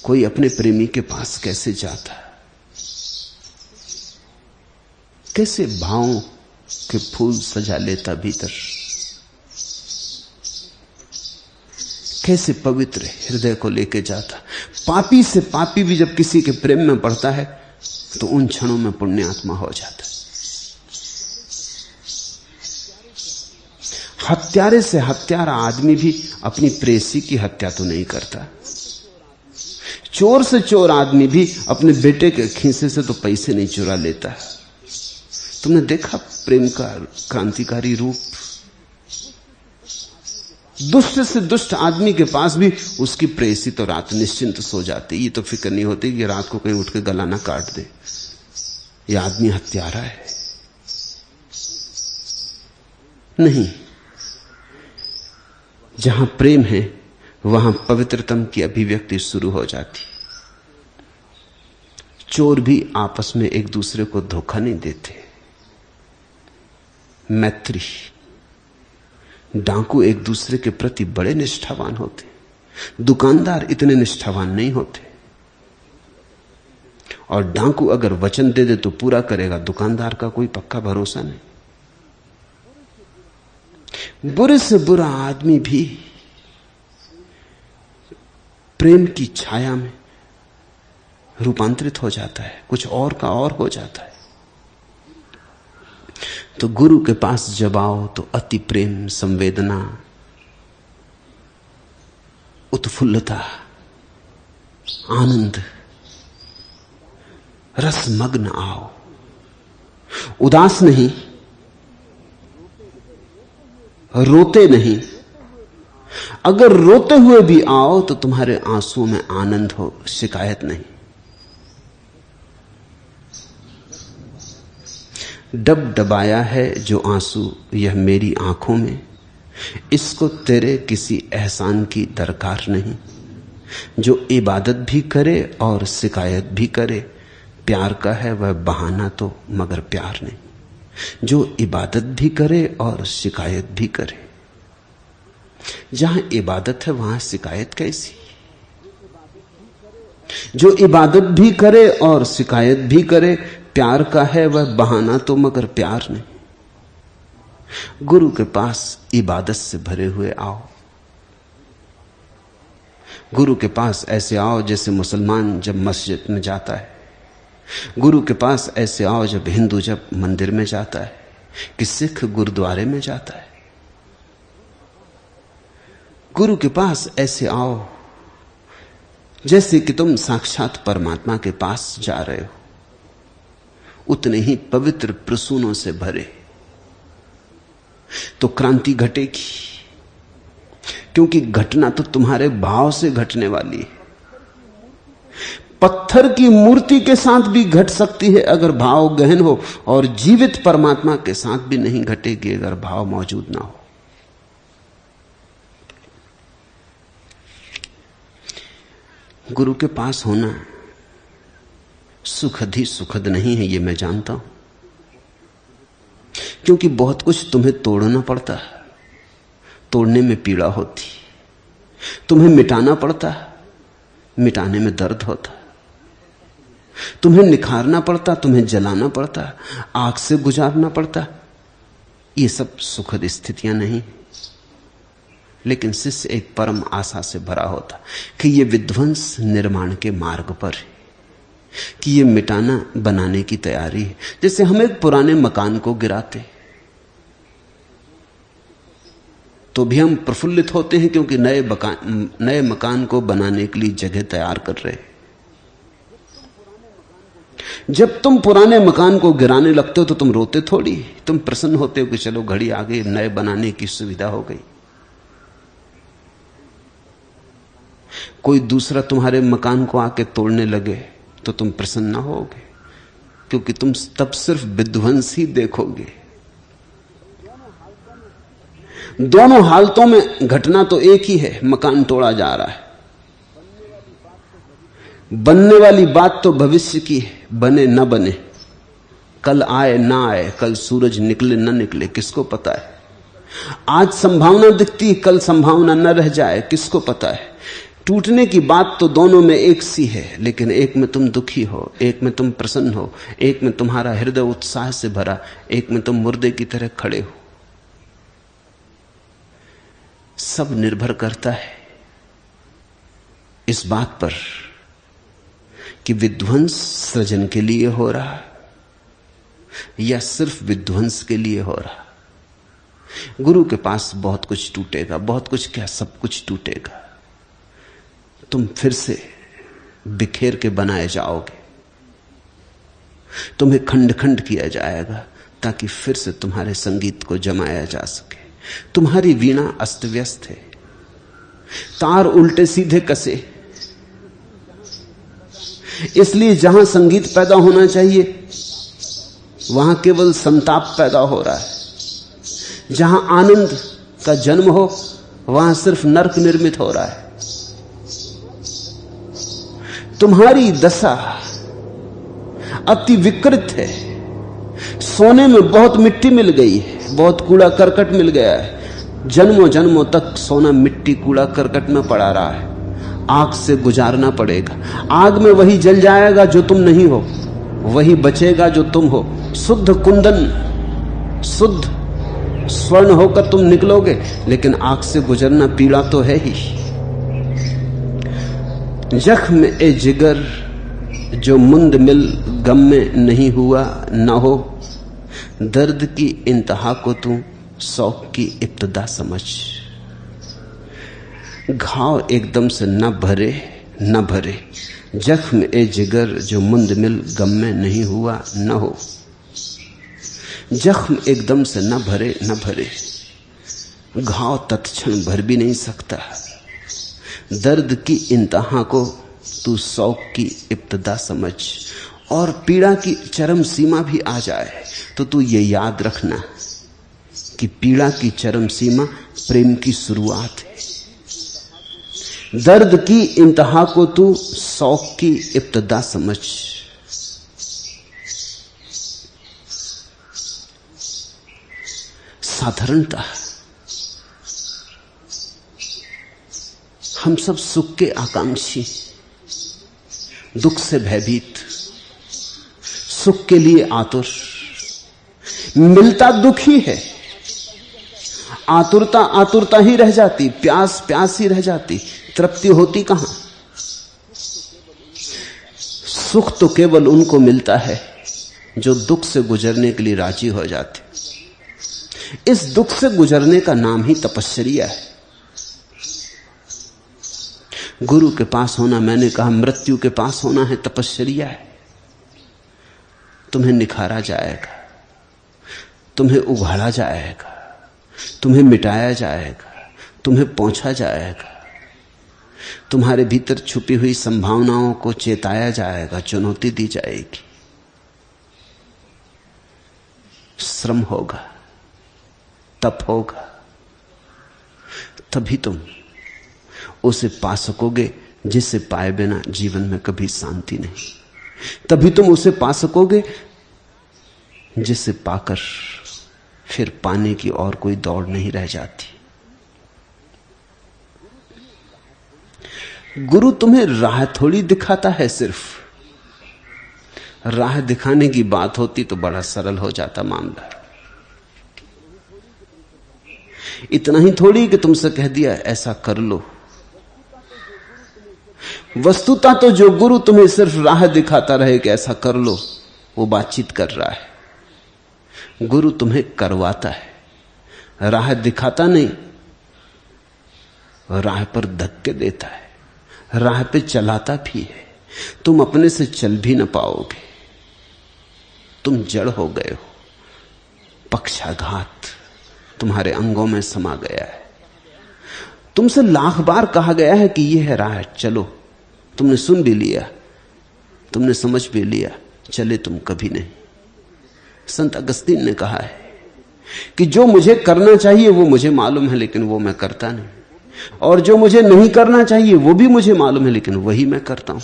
कोई अपने प्रेमी के पास कैसे जाता, कैसे भावों के फूल सजा लेता भीतर, कैसे पवित्र हृदय को लेके जाता। पापी से पापी भी जब किसी के प्रेम में पड़ता है तो उन क्षणों में पुण्यात्मा हो जाता है। हत्यारे से हत्यारा आदमी भी अपनी प्रेसी की हत्या तो नहीं करता। चोर से चोर आदमी भी अपने बेटे के खीसे से तो पैसे नहीं चुरा लेता। तुमने देखा प्रेम का क्रांतिकारी रूप। दुष्ट से दुष्ट आदमी के पास भी उसकी प्रेसी तो रात निश्चिंत सो जाती। ये तो फिक्र नहीं होती कि रात को कहीं उठ के गला ना काट दे, ये आदमी हत्यारा है। नहीं, जहां प्रेम है वहां पवित्रतम की अभिव्यक्ति शुरू हो जाती। चोर भी आपस में एक दूसरे को धोखा नहीं देते। मैत्री, डाकू एक दूसरे के प्रति बड़े निष्ठावान होते। दुकानदार इतने निष्ठावान नहीं होते। और डाकू अगर वचन दे दे तो पूरा करेगा, दुकानदार का कोई पक्का भरोसा नहीं। बुरे से बुरा आदमी भी प्रेम की छाया में रूपांतरित हो जाता है, कुछ और का और हो जाता है। तो गुरु के पास जब आओ तो अति प्रेम, संवेदना, उत्फुल्लता, आनंद, रसमग्न आओ। उदास नहीं, रोते नहीं। अगर रोते हुए भी आओ तो तुम्हारे आंसुओं में आनंद हो, शिकायत नहीं। डबडबाया है जो आंसू यह मेरी आंखों में, इसको तेरे किसी एहसान की दरकार नहीं। जो इबादत भी करे और शिकायत भी करे, प्यार का है वह बहाना तो मगर प्यार नहीं। जो इबादत भी करे और शिकायत भी करे, जहां इबादत है वहां शिकायत कैसी। जो इबादत भी करे और शिकायत भी करे, प्यार का है वह बहाना तो मगर प्यार नहीं। गुरु के पास इबादत से भरे हुए आओ। गुरु के पास ऐसे आओ जैसे मुसलमान जब मस्जिद में जाता है। गुरु के पास ऐसे आओ जब हिंदू जब मंदिर में जाता है, कि सिख गुरुद्वारे में जाता है। गुरु के पास ऐसे आओ जैसे कि तुम साक्षात परमात्मा के पास जा रहे हो, उतने ही पवित्र प्रसूनों से भरे। तो क्रांति घटेगी, क्योंकि घटना तो तुम्हारे भाव से घटने वाली है। पत्थर की मूर्ति के साथ भी घट सकती है अगर भाव गहन हो, और जीवित परमात्मा के साथ भी नहीं घटेगी अगर भाव मौजूद ना हो। गुरु के पास होना सुखद ही सुखद नहीं है, ये मैं जानता हूं, क्योंकि बहुत कुछ तुम्हें तोड़ना पड़ता है, तोड़ने में पीड़ा होती। तुम्हें मिटाना पड़ता, मिटाने में दर्द होता। तुम्हें निखारना पड़ता, तुम्हें जलाना पड़ता, आग से गुजारना पड़ता। ये सब सुखद स्थितियां नहीं। लेकिन शिष्य एक परम आशा से भरा होता कि ये विध्वंस निर्माण के मार्ग पर है, कि ये मिटाना बनाने की तैयारी है। जैसे हम एक पुराने मकान को गिराते तो भी हम प्रफुल्लित होते हैं, क्योंकि नए मकान को बनाने के लिए जगह तैयार कर रहे हैं। जब तुम पुराने मकान को गिराने लगते हो तो तुम रोते थोड़ी, तुम प्रसन्न होते हो कि चलो घड़ी आ गई, नए बनाने की सुविधा हो गई। कोई दूसरा तुम्हारे मकान को आके तोड़ने लगे तो तुम प्रसन्न ना होगे, क्योंकि तुम तब सिर्फ विध्वंस ही देखोगे। दोनों हालतों में घटना तो एक ही है, मकान तोड़ा जा रहा है। बनने वाली बात तो भविष्य की है, बने न बने, कल आए ना आए, कल सूरज निकले न निकले, किसको पता है। आज संभावना दिखती है, कल संभावना न रह जाए, किसको पता है। टूटने की बात तो दोनों में एक सी है, लेकिन एक में तुम दुखी हो, एक में तुम प्रसन्न हो, एक में तुम्हारा हृदय उत्साह से भरा, एक में तुम मुर्दे की तरह खड़े हो। सब निर्भर करता है इस बात पर कि विध्वंस सृजन के लिए हो रहा या सिर्फ विध्वंस के लिए हो रहा। गुरु के पास बहुत कुछ टूटेगा, बहुत कुछ क्या, सब कुछ टूटेगा। तुम फिर से बिखेर के बनाए जाओगे, तुम्हें खंड खंड किया जाएगा ताकि फिर से तुम्हारे संगीत को जमाया जा सके। तुम्हारी वीणा अस्त व्यस्त है, तार उल्टे सीधे कसे, इसलिए जहां संगीत पैदा होना चाहिए वहां केवल संताप पैदा हो रहा है। जहां आनंद का जन्म हो वहां सिर्फ नरक निर्मित हो रहा है। तुम्हारी दशा अति विकृत है। सोने में बहुत मिट्टी मिल गई है, बहुत कूड़ा करकट मिल गया है। जन्मों जन्मों तक सोना मिट्टी कूड़ा करकट में पड़ा रहा है। आग से गुजारना पड़ेगा। आग में वही जल जाएगा जो तुम नहीं हो, वही बचेगा जो तुम हो। शुद्ध कुंदन, शुद्ध स्वर्ण होकर तुम निकलोगे, लेकिन आग से गुजरना पीड़ा तो है ही। जख्म ए जिगर जो मुंद मिल गम में नहीं हुआ न हो, दर्द की इंतहा को तू शौक की इब्तदा समझ। घाव एकदम से न भरे न भरे, जख्म ए जिगर जो मुंद मिल गम में नहीं हुआ न हो। जख्म एकदम से न भरे न भरे, घाव तत्क्षण भर भी नहीं सकता। दर्द की इंतहा को तू शौक की इब्तदा समझ। और पीड़ा की चरम सीमा भी आ जाए तो तू ये याद रखना कि पीड़ा की चरम सीमा प्रेम की शुरुआत है। दर्द की इंतहा को तू शौक की इब्तदा समझ। साधारणतः हम सब सुख के आकांक्षी, दुख से भयभीत, सुख के लिए आतुर। मिलता दुख ही है, आतुरता आतुरता ही रह जाती, प्यास प्यास ही रह जाती, तृप्ति होती कहां। सुख तो केवल उनको मिलता है जो दुख से गुजरने के लिए राजी हो जाते। इस दुख से गुजरने का नाम ही तपश्चर्या है। गुरु के पास होना, मैंने कहा मृत्यु के पास होना है, तपश्चर्या है। तुम्हें निखारा जाएगा, तुम्हें उघाड़ा जाएगा, तुम्हें मिटाया जाएगा, तुम्हें पहुंचा जाएगा, तुम्हारे भीतर छुपी हुई संभावनाओं को चेताया जाएगा, चुनौती दी जाएगी। श्रम होगा, तप होगा, तभी तुम उसे पा सकोगे जिसे पाए बिना जीवन में कभी शांति नहीं। तभी तुम उसे पा सकोगे जिसे पाकर फिर पाने की और कोई दौड़ नहीं रह जाती। गुरु तुम्हें राह थोड़ी दिखाता है, सिर्फ राह दिखाने की बात होती तो बड़ा सरल हो जाता मामला। इतना ही थोड़ी कि तुमसे कह दिया ऐसा कर लो। वस्तुतः तो जो गुरु तुम्हें सिर्फ राह दिखाता रहे कि ऐसा कर लो, वो बातचीत कर रहा है। गुरु तुम्हें करवाता है, राह दिखाता नहीं, राह पर धक्के देता है, राह पे चलाता भी है। तुम अपने से चल भी न पाओगे, तुम जड़ हो गए हो, पक्षाघात तुम्हारे अंगों में समा गया है। तुमसे लाख बार कहा गया है कि यह है राह, चलो। तुमने सुन भी लिया, तुमने समझ भी लिया, चले तुम कभी नहीं। संत अगस्तीन ने कहा है कि जो मुझे करना चाहिए वो मुझे मालूम है, लेकिन वो मैं करता नहीं, और जो मुझे नहीं करना चाहिए वो भी मुझे मालूम है, लेकिन वही मैं करता हूं।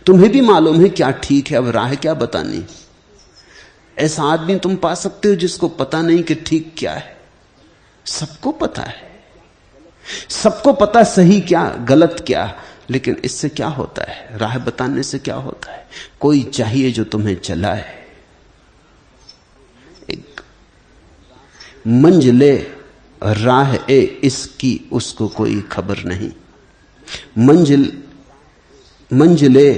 तुम्हें भी मालूम है क्या ठीक है, अब राह क्या बतानी। ऐसा आदमी तुम पा सकते हो जिसको पता नहीं कि ठीक क्या है। सबको पता है, सबको पता सही क्या गलत क्या, लेकिन इससे क्या होता है, राह बताने से क्या होता है। कोई चाहिए जो तुम्हें चलाए। एक मंजिले राह ए इसकी उसको कोई खबर नहीं। मंजिले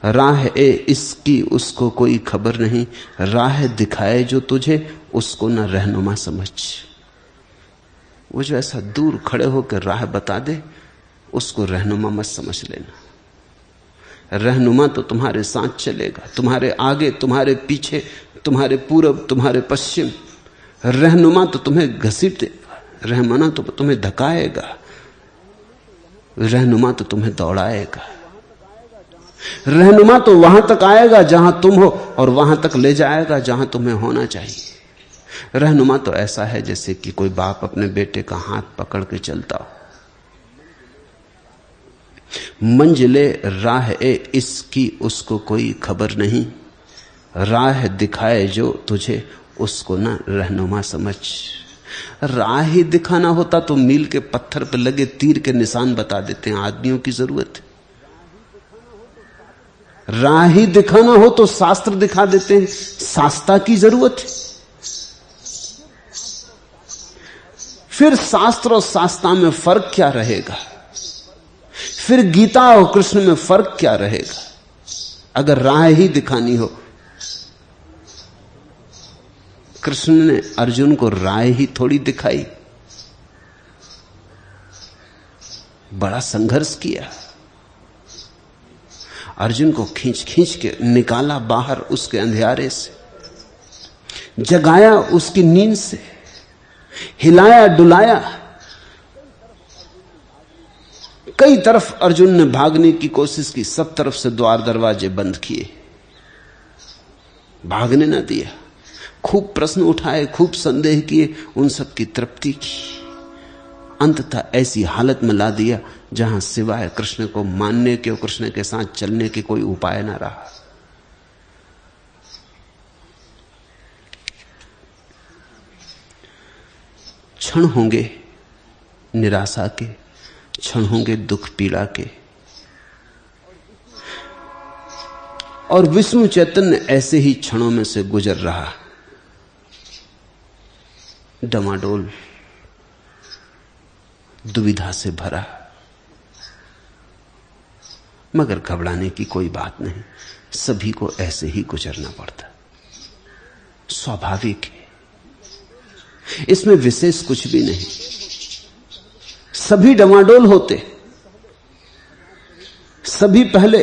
राह ए इसकी उसको कोई खबर नहीं। राह दिखाए जो तुझे उसको न रहनुमा समझ। वो जो ऐसा दूर खड़े होकर राह बता दे उसको रहनुमा मत समझ लेना। रहनुमा तो तुम्हारे साथ चलेगा, तुम्हारे आगे, तुम्हारे पीछे, तुम्हारे पूरब, तुम्हारे पश्चिम। रहनुमा तो तुम्हें घसीटेगा, रहनुमा तो तुम्हें धकाएगा, रहनुमा तो तुम्हें दौड़ाएगा। रहनुमा तो वहां तक आएगा जहां तुम हो और वहां तक ले जाएगा जहां तुम्हें होना चाहिए। रहनुमा तो ऐसा है जैसे कि कोई बाप अपने बेटे का हाथ पकड़ के चलता हो। मंजिले राह ए इसकी उसको कोई खबर नहीं। राह दिखाए जो तुझे उसको ना रहनुमा समझ। राह ही दिखाना होता तो मील के पत्थर पर लगे तीर के निशान बता देते हैं, आदमियों की जरूरत है। राह ही दिखाना हो तो शास्त्र दिखा देते हैं, शास्त्रा की जरूरत है। फिर शास्त्र और शास्त्रा में फर्क क्या रहेगा, फिर गीता और कृष्ण में फर्क क्या रहेगा, अगर राह ही दिखानी हो। कृष्ण ने अर्जुन को राह ही थोड़ी दिखाई, बड़ा संघर्ष किया। अर्जुन को खींच खींच के निकाला बाहर उसके अंधियारे से, जगाया उसकी नींद से, हिलाया डुलाया। कई तरफ अर्जुन ने भागने की कोशिश की, सब तरफ से द्वार दरवाजे बंद किए, भागने ना दिया। खूब प्रश्न उठाए, खूब संदेह किए, उन सब की तृप्ति की। अंततः ऐसी हालत में ला दिया जहां सिवाय कृष्ण को मानने के और कृष्ण के साथ चलने के कोई उपाय ना रहा। क्षण होंगे निराशा के, क्षण होंगे दुख पीड़ा के, और विष्णु चैतन्य ऐसे ही क्षणों में से गुजर रहा, डमाडोल, दुविधा से भरा। मगर घबराने की कोई बात नहीं, सभी को ऐसे ही गुजरना पड़ता, स्वाभाविक है, इसमें विशेष कुछ भी नहीं। सभी डमाडोल होते, सभी पहले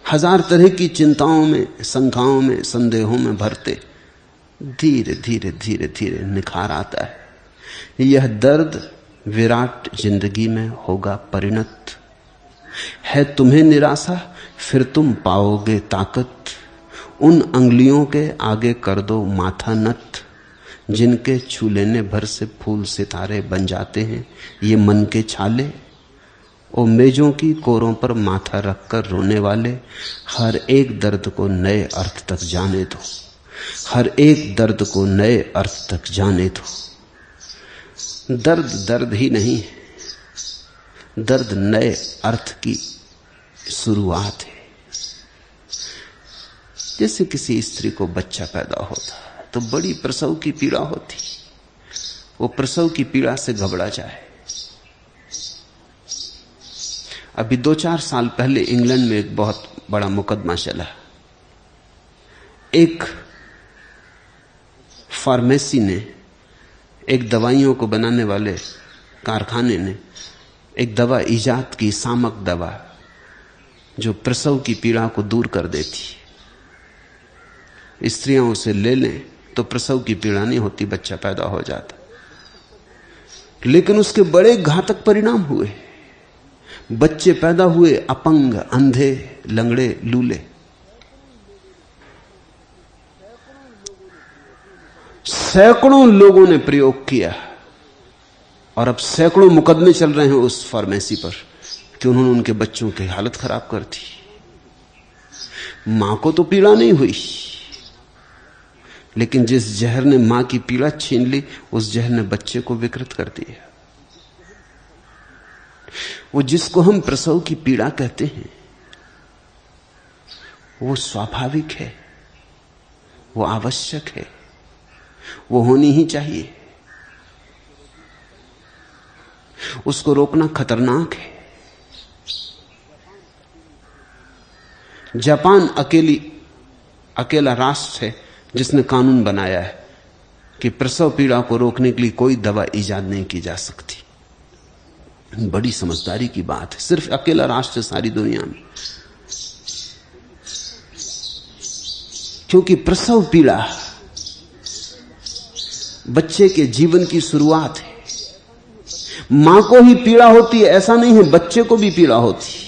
हजार तरह की चिंताओं में, शंकाओं में, संदेहों में भरते। धीरे धीरे धीरे धीरे निखार आता है। यह दर्द विराट जिंदगी में होगा परिणत। है तुम्हें निराशा, फिर तुम पाओगे ताकत। उन अंगुलियों के आगे कर दो माथा नत, जिनके छू लेने भर से फूल सितारे बन जाते हैं ये मन के छाले। ओ मेजों की कोरों पर माथा रखकर रोने वाले, हर एक दर्द को नए अर्थ तक जाने दो, हर एक दर्द को नए अर्थ तक जाने दो। दर्द दर्द ही नहीं है, दर्द नए अर्थ की शुरुआत है। जैसे किसी स्त्री को बच्चा पैदा होता तो बड़ी प्रसव की पीड़ा होती, वो प्रसव की पीड़ा से घबरा जाए। अभी 2-4 साल पहले इंग्लैंड में एक बहुत बड़ा मुकदमा चला। एक फार्मेसी ने, एक दवाइयों को बनाने वाले कारखाने ने एक दवा इजाद की, सामक दवा, जो प्रसव की पीड़ा को दूर कर देती। स्त्रियां उसे ले लें तो प्रसव की पीड़ा नहीं होती, बच्चा पैदा हो जाता। लेकिन उसके बड़े घातक परिणाम हुए। बच्चे पैदा हुए अपंग, अंधे, लंगड़े, लूले। सैकड़ों लोगों ने प्रयोग किया और अब सैकड़ों मुकदमे चल रहे हैं उस फार्मेसी पर कि उन्होंने उनके बच्चों की हालत खराब कर दी। मां को तो पीड़ा नहीं हुई, लेकिन जिस जहर ने मां की पीड़ा छीन ली, उस जहर ने बच्चे को विकृत कर दिया। वो जिसको हम प्रसव की पीड़ा कहते हैं, वो स्वाभाविक है, वो आवश्यक है, वो होनी ही चाहिए। उसको रोकना खतरनाक है। जापान अकेला राष्ट्र है जिसने कानून बनाया है कि प्रसव पीड़ा को रोकने के लिए कोई दवा इजाद नहीं की जा सकती। बड़ी समझदारी की बात है। सिर्फ अकेला राष्ट्र सारी दुनिया में, क्योंकि प्रसव पीड़ा बच्चे के जीवन की शुरुआत है। मां को ही पीड़ा होती है ऐसा नहीं है, बच्चे को भी पीड़ा होती है,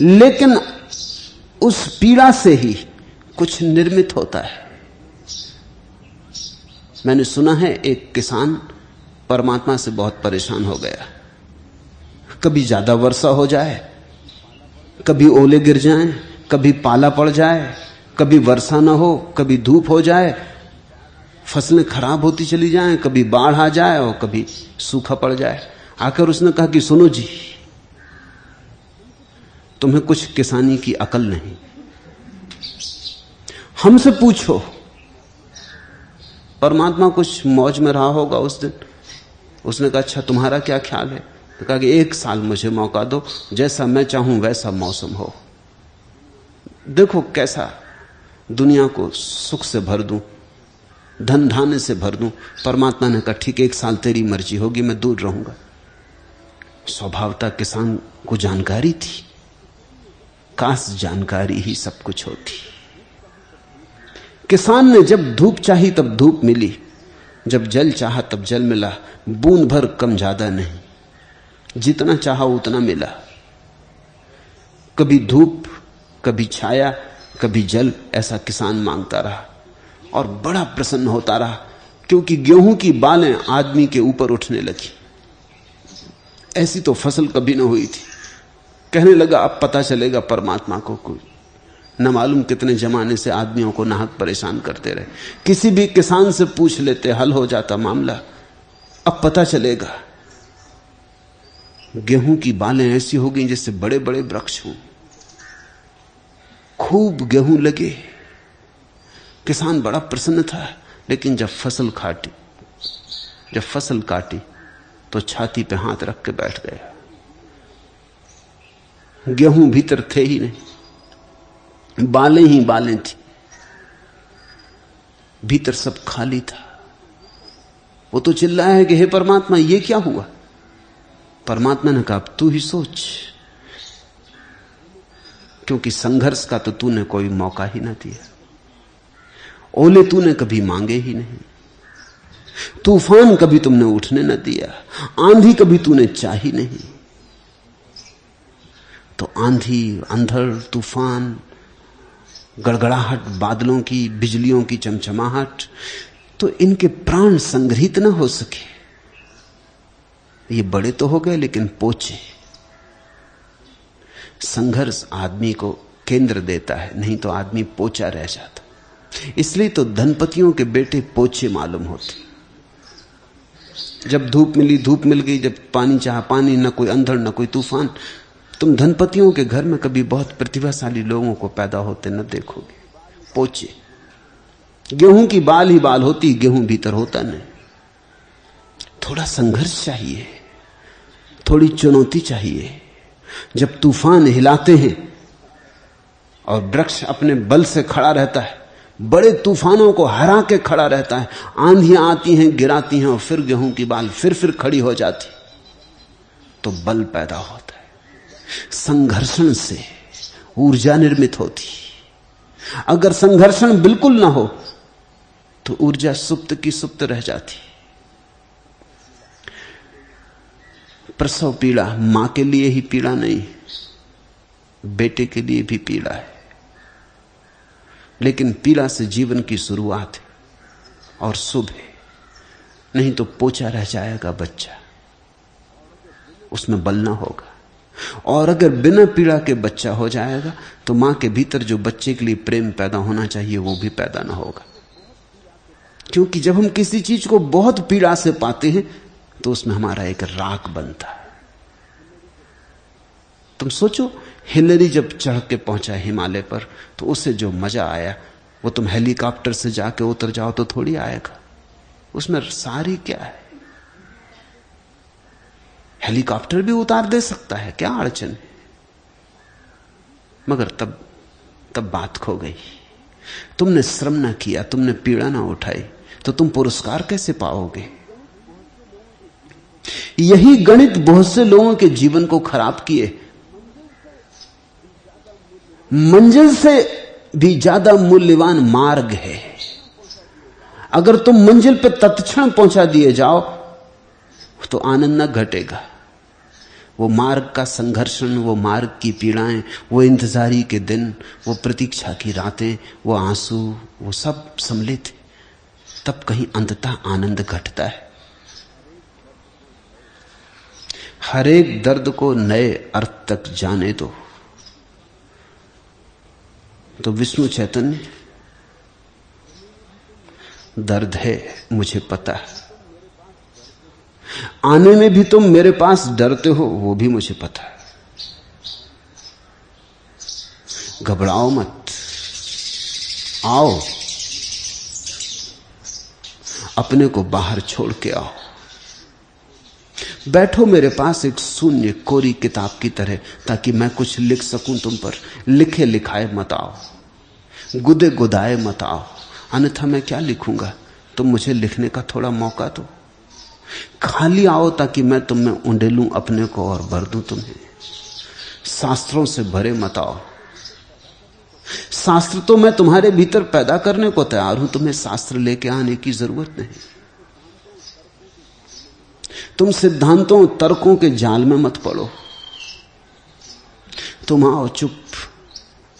लेकिन उस पीड़ा से ही कुछ निर्मित होता है। मैंने सुना है एक किसान परमात्मा से बहुत परेशान हो गया। कभी ज्यादा वर्षा हो जाए, कभी ओले गिर जाएं, कभी पाला पड़ जाए, कभी वर्षा ना हो, कभी धूप हो जाए, फसलें खराब होती चली जाएं, कभी बाढ़ आ जाए और कभी सूखा पड़ जाए। आकर उसने कहा कि सुनो जी, तुम्हें कुछ किसानी की अकल नहीं, हमसे पूछो। परमात्मा कुछ मौज में रहा होगा उस दिन। उसने कहा अच्छा तुम्हारा क्या ख्याल है? तो कहा कि 1 साल मुझे मौका दो, जैसा मैं चाहूं वैसा मौसम हो, देखो कैसा दुनिया को सुख से भर दूं, धन धान्य से भर दूं। परमात्मा ने कहा ठीक 1 साल तेरी मर्जी होगी, मैं दूर रहूंगा। स्वभावतः किसान को जानकारी थी, काश जानकारी ही सब कुछ होती। किसान ने जब धूप चाही तब धूप मिली, जब जल चाहा तब जल मिला, बूंद भर कम ज्यादा नहीं, जितना चाहा उतना मिला। कभी धूप, कभी छाया, कभी जल, ऐसा किसान मांगता रहा और बड़ा प्रसन्न होता रहा, क्योंकि गेहूं की बालें आदमी के ऊपर उठने लगी। ऐसी तो फसल कभी न हुई थी। कहने लगा अब पता चलेगा परमात्मा को कोई, न मालूम कितने जमाने से आदमियों को नाहक परेशान करते रहे। किसी भी किसान से पूछ लेते, हल हो जाता मामला। अब पता चलेगा। गेहूं की बालें ऐसी हो गई जैसे बड़े बड़े वृक्ष हों, खूब गेहूं लगे। किसान बड़ा प्रसन्न था, लेकिन जब फसल काटी तो छाती पे हाथ रख के बैठ गया। गेहूं भीतर थे ही नहीं, बालें ही बालें थी, भीतर सब खाली था। वो तो चिल्लाया है कि हे परमात्मा ये क्या हुआ? परमात्मा ने कहा अब तू ही सोच, क्योंकि संघर्ष का तो तूने कोई मौका ही ना दिया। ओले तूने कभी मांगे ही नहीं, तूफान कभी तुमने उठने न दिया, आंधी कभी तूने चाही नहीं। तो आंधी, अंधड़, तूफान, गड़गड़ाहट बादलों की, बिजलियों की चमचमाहट, तो इनके प्राण संग्रहित न हो सके। ये बड़े तो हो गए लेकिन पोचे। संघर्ष आदमी को केंद्र देता है, नहीं तो आदमी पोचा रह जाता। इसलिए तो धनपतियों के बेटे पोचे मालूम होते। जब धूप मिली धूप मिल गई, जब पानी चाहा पानी, न कोई अंधड़ न कोई तूफान। तुम धनपतियों के घर में कभी बहुत प्रतिभाशाली लोगों को पैदा होते न देखोगे। पोचे, गेहूं की बाल ही बाल होती, गेहूं भीतर होता नहीं। थोड़ा संघर्ष चाहिए, थोड़ी चुनौती चाहिए। जब तूफान हिलाते हैं और वृक्ष अपने बल से खड़ा रहता है, बड़े तूफानों को हरा के खड़ा रहता है, आंधियां आती हैं, गिराती हैं और फिर गेहूं की बाल फिर खड़ी हो जाती, तो बल पैदा होता है। संघर्षण से ऊर्जा निर्मित होती। अगर संघर्षण बिल्कुल ना हो तो ऊर्जा सुप्त की सुप्त रह जाती। प्रसव पीड़ा मां के लिए ही पीड़ा नहीं, बेटे के लिए भी पीड़ा है। लेकिन पीड़ा से जीवन की शुरुआत है। और सुबह, नहीं तो पोचा रह जाएगा बच्चा, उसमें बल ना होगा। और अगर बिना पीड़ा के बच्चा हो जाएगा तो मां के भीतर जो बच्चे के लिए प्रेम पैदा होना चाहिए वो भी पैदा ना होगा। क्योंकि जब हम किसी चीज को बहुत पीड़ा से पाते हैं तो उसमें हमारा एक राग बनता है। तुम सोचो, हिलरी जब चढ़ के पहुंचा हिमालय पर तो उसे जो मजा आया वो तुम हेलीकॉप्टर से जाके उतर जाओ तो थोड़ी आएगा। उसमें सारी क्या है? हेलीकॉप्टर भी उतार दे सकता है, क्या अड़चन है? मगर तब बात खो गई। तुमने श्रम ना किया, तुमने पीड़ा ना उठाई, तो तुम पुरस्कार कैसे पाओगे? यही गणित बहुत से लोगों के जीवन को खराब किए। मंजिल से भी ज्यादा मूल्यवान मार्ग है। अगर तुम मंजिल पे तत्क्षण पहुंचा दिए जाओ तो आनंद न घटेगा। वो मार्ग का संघर्षण, वो मार्ग की पीड़ाएं, वो इंतजारी के दिन, वो प्रतीक्षा की रातें, वो आंसू, वो सब सम्मिलित है, तब कहीं अंततः आनंद घटता है। हर एक दर्द को नए अर्थ तक जाने दो। तो विष्णु चैतन्य, दर्द है मुझे पता है, आने में भी तुम मेरे पास डरते हो वो भी मुझे पता है। घबराओ मत, आओ, अपने को बाहर छोड़ के आओ। बैठो मेरे पास एक शून्य कोरी किताब की तरह, ताकि मैं कुछ लिख सकूं तुम पर। लिखे लिखाए मत आओ, गुदे गुदाए मत आओ, अन्यथा मैं क्या लिखूंगा? तुम मुझे लिखने का थोड़ा मौका दो। खाली आओ ताकि मैं तुम में उंडेलूं अपने को और भर दूं तुम्हें। शास्त्रों से भरे मत आओ। शास्त्र तो मैं तुम्हारे भीतर पैदा करने को तैयार हूं, तुम्हें शास्त्र लेके आने की जरूरत नहीं। तुम सिद्धांतों तर्कों के जाल में मत पड़ो। तुम आओ चुप,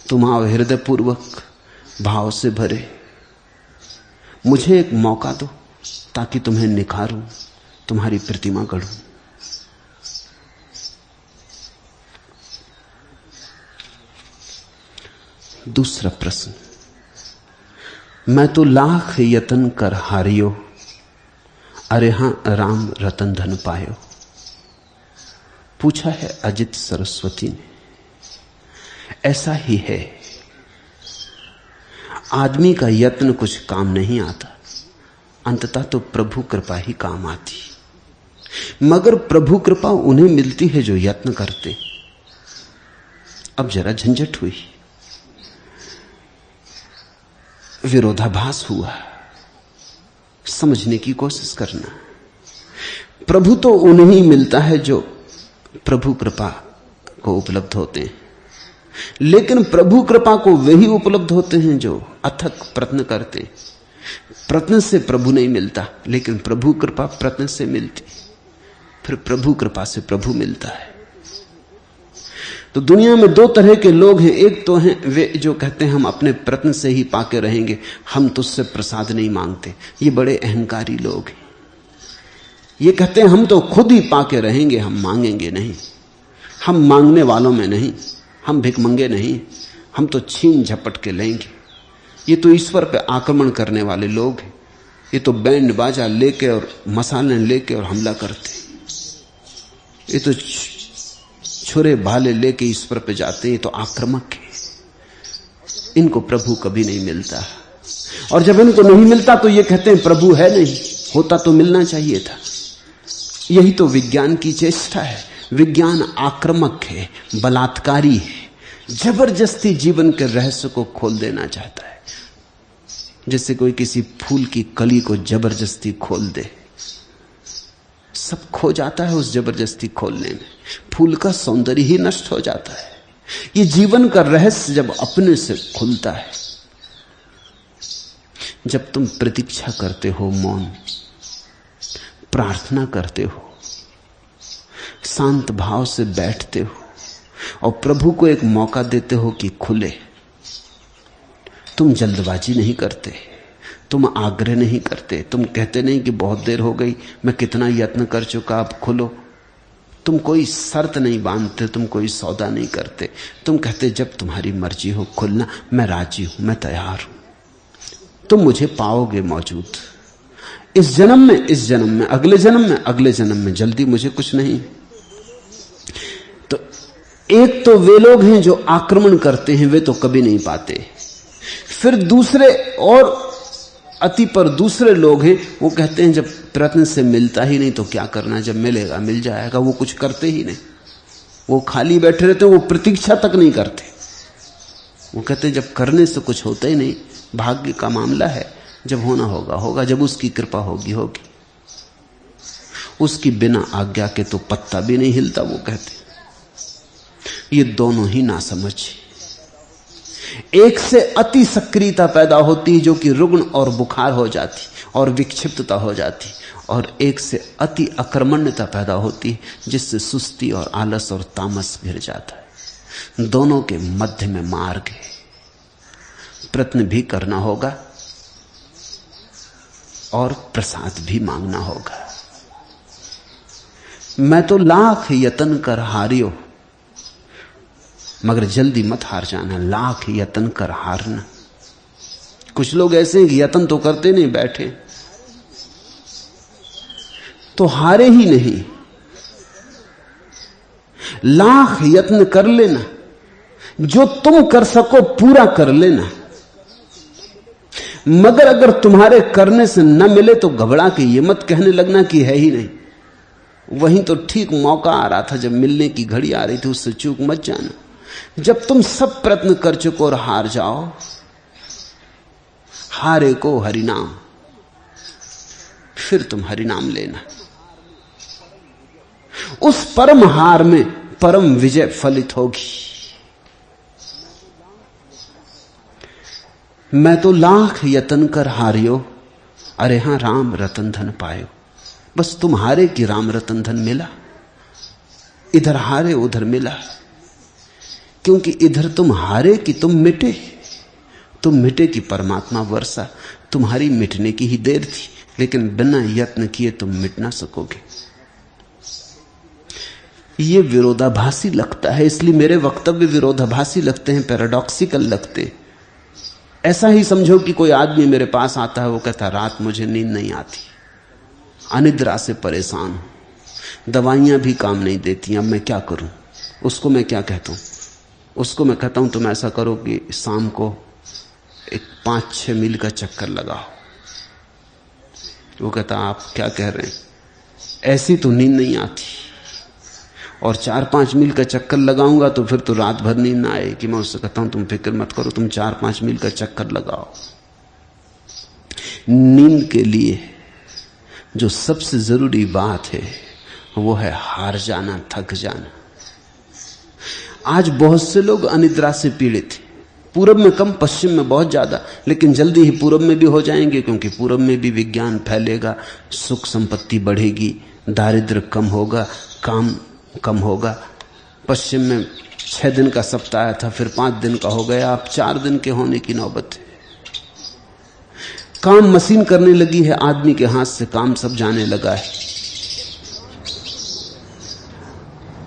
तुम आओ हृदयपूर्वक, भाव से भरे। मुझे एक मौका दो ताकि तुम्हें निखारूं, तुम्हारी प्रतिमा गढ़ूं। दूसरा प्रश्न, मैं तो लाख यतन कर हारियो, अरे हां राम रतन धन पायो। पूछा है अजित सरस्वती ने। ऐसा ही है, आदमी का यत्न कुछ काम नहीं आता, अंततः तो प्रभु कृपा ही काम आती। मगर प्रभु कृपा उन्हें मिलती है जो यत्न करते। अब जरा झंझट हुई, विरोधाभास हुआ, समझने की कोशिश करना। प्रभु तो उन्हें मिलता है जो प्रभु कृपा को उपलब्ध होते हैं, लेकिन प्रभु कृपा को वही उपलब्ध होते हैं जो अथक प्रयत्न करते। प्रयत्न से प्रभु नहीं मिलता, लेकिन प्रभु कृपा प्रयत्न से मिलती, फिर प्रभु कृपा से प्रभु मिलता है। तो दुनिया में दो तरह के लोग हैं। एक तो हैं वे जो कहते हैं हम अपने प्रयत्न से ही पाके रहेंगे, हम तुझसे प्रसाद नहीं मांगते। ये बड़े अहंकारी लोग हैं। ये कहते हैं हम तो खुद ही पाके रहेंगे, हम मांगेंगे नहीं, हम मांगने वालों में नहीं, हम भिखमंगे नहीं, हम तो छीन झपट के लेंगे। ये तो ईश्वर पे आक्रमण करने वाले लोग हैं। ये तो बैंड बाजा लेके और मसाले लेके और हमला करते। ये तो छुरे भाले लेके ईश्वर पे जाते हैं, तो आक्रामक है। इनको प्रभु कभी नहीं मिलता, और जब इनको नहीं मिलता तो ये कहते हैं प्रभु है नहीं, होता तो मिलना चाहिए था। यही तो विज्ञान की चेष्टा है। विज्ञान आक्रामक है, बलात्कारी है, जबरदस्ती जीवन के रहस्य को खोल देना चाहता है। जैसे कोई किसी फूल की कली को जबरदस्ती खोल दे, सब खो जाता है उस जबरदस्ती खोलने में, फूल का सौंदर्य ही नष्ट हो जाता है। ये जीवन का रहस्य जब अपने से खुलता है, जब तुम प्रतीक्षा करते हो, मौन प्रार्थना करते हो, शांत भाव से बैठते हो और प्रभु को एक मौका देते हो कि खुले। तुम जल्दबाजी नहीं करते, तुम आग्रह नहीं करते, तुम कहते नहीं कि बहुत देर हो गई, मैं कितना यत्न कर चुका, अब खुलो। तुम कोई शर्त नहीं बांधते, तुम कोई सौदा नहीं करते। तुम कहते जब तुम्हारी मर्जी हो खुलना, मैं राजी हूं, मैं तैयार हूं। तुम मुझे पाओगे मौजूद, इस जन्म में, इस जन्म में, अगले जन्म में, अगले जन्म में। जल्दी मुझे कुछ नहीं। तो एक तो वे लोग हैं जो आक्रमण करते हैं, वे तो कभी नहीं पाते। फिर दूसरे और अति पर दूसरे लोग हैं, वो कहते हैं जब प्रयत्न से मिलता ही नहीं तो क्या करना, जब मिलेगा मिल जाएगा। वो कुछ करते ही नहीं, वो खाली बैठे रहते, वो प्रतीक्षा तक नहीं करते। वो कहते हैं जब करने से कुछ होता ही नहीं, भाग्य का मामला है, जब होना होगा होगा, जब उसकी कृपा होगी होगी। उसकी बिना आज्ञा के तो पत्ता भी नहीं हिलता, वो कहते। ये दोनों ही ना समझ। एक से अति सक्रियता पैदा होती है जो कि रुग्ण और बुखार हो जाती और विक्षिप्तता हो जाती, और एक से अति अकर्मण्यता पैदा होती है जिससे सुस्ती और आलस और तामस घिर जाता है। दोनों के मध्य में मार्ग है। प्रयत्न भी करना होगा और प्रसाद भी मांगना होगा। मैं तो लाख यतन कर हारियो, मगर जल्दी मत हार जाना। लाख यतन कर हारना। कुछ लोग ऐसे हैं कि यतन तो करते नहीं, बैठे तो हारे ही नहीं। लाख यत्न कर लेना, जो तुम कर सको पूरा कर लेना, मगर अगर तुम्हारे करने से न मिले तो घबरा के ये मत कहने लगना कि है ही नहीं। वहीं तो ठीक मौका आ रहा था, जब मिलने की घड़ी आ रही थी, उससे चूक मत जाना। जब तुम सब प्रयत्न कर चुको और हार जाओ, हारे को हरिनाम, फिर तुम हरिनाम लेना। उस परम हार में परम विजय फलित होगी। मैं तो लाख यतन कर हारियो, अरे हां राम रतन धन पायो। बस तुम हारे कि राम रतन धन मिला, इधर हारे उधर मिला। क्योंकि इधर तुम हारे कि तुम मिटे, तुम मिटे कि परमात्मा वर्षा। तुम्हारी मिटने की ही देर थी, लेकिन बिना यत्न किए तुम मिट ना सकोगे। ये विरोधाभासी लगता है, इसलिए मेरे वक्तव्य विरोधाभासी लगते हैं, पैराडॉक्सिकल लगते। ऐसा ही समझो कि कोई आदमी मेरे पास आता है, वो कहता रात मुझे नींद नहीं आती, अनिद्रा से परेशान हूं, दवाइयां भी काम नहीं देती, अब मैं क्या करूं। उसको मैं क्या कहता हूं? उसको मैं कहता हूं तुम ऐसा करो कि शाम को एक 5-6 मील का चक्कर लगाओ। वो कहता आप क्या कह रहे हैं, ऐसी तो नींद नहीं आती, और 4-5 मील का चक्कर लगाऊंगा तो फिर तो रात भर नींद ना आएगी। मैं उससे कहता हूं तुम फिक्र मत करो, तुम 4-5 मील का चक्कर लगाओ। नींद के लिए जो सबसे जरूरी बात है वो है हार जाना, थक जाना। आज बहुत से लोग अनिद्रा से पीड़ित हैं, पूरब में कम, पश्चिम में बहुत ज्यादा, लेकिन जल्दी ही पूरब में भी हो जाएंगे, क्योंकि पूरब में भी विज्ञान फैलेगा, सुख संपत्ति बढ़ेगी, दारिद्र्य कम होगा, काम कम होगा। पश्चिम में 6 दिन का सप्ताह था, फिर 5 दिन का हो गया, अब 4 दिन के होने की नौबत है। काम मशीन करने लगी है, आदमी के हाथ से काम सब जाने लगा है।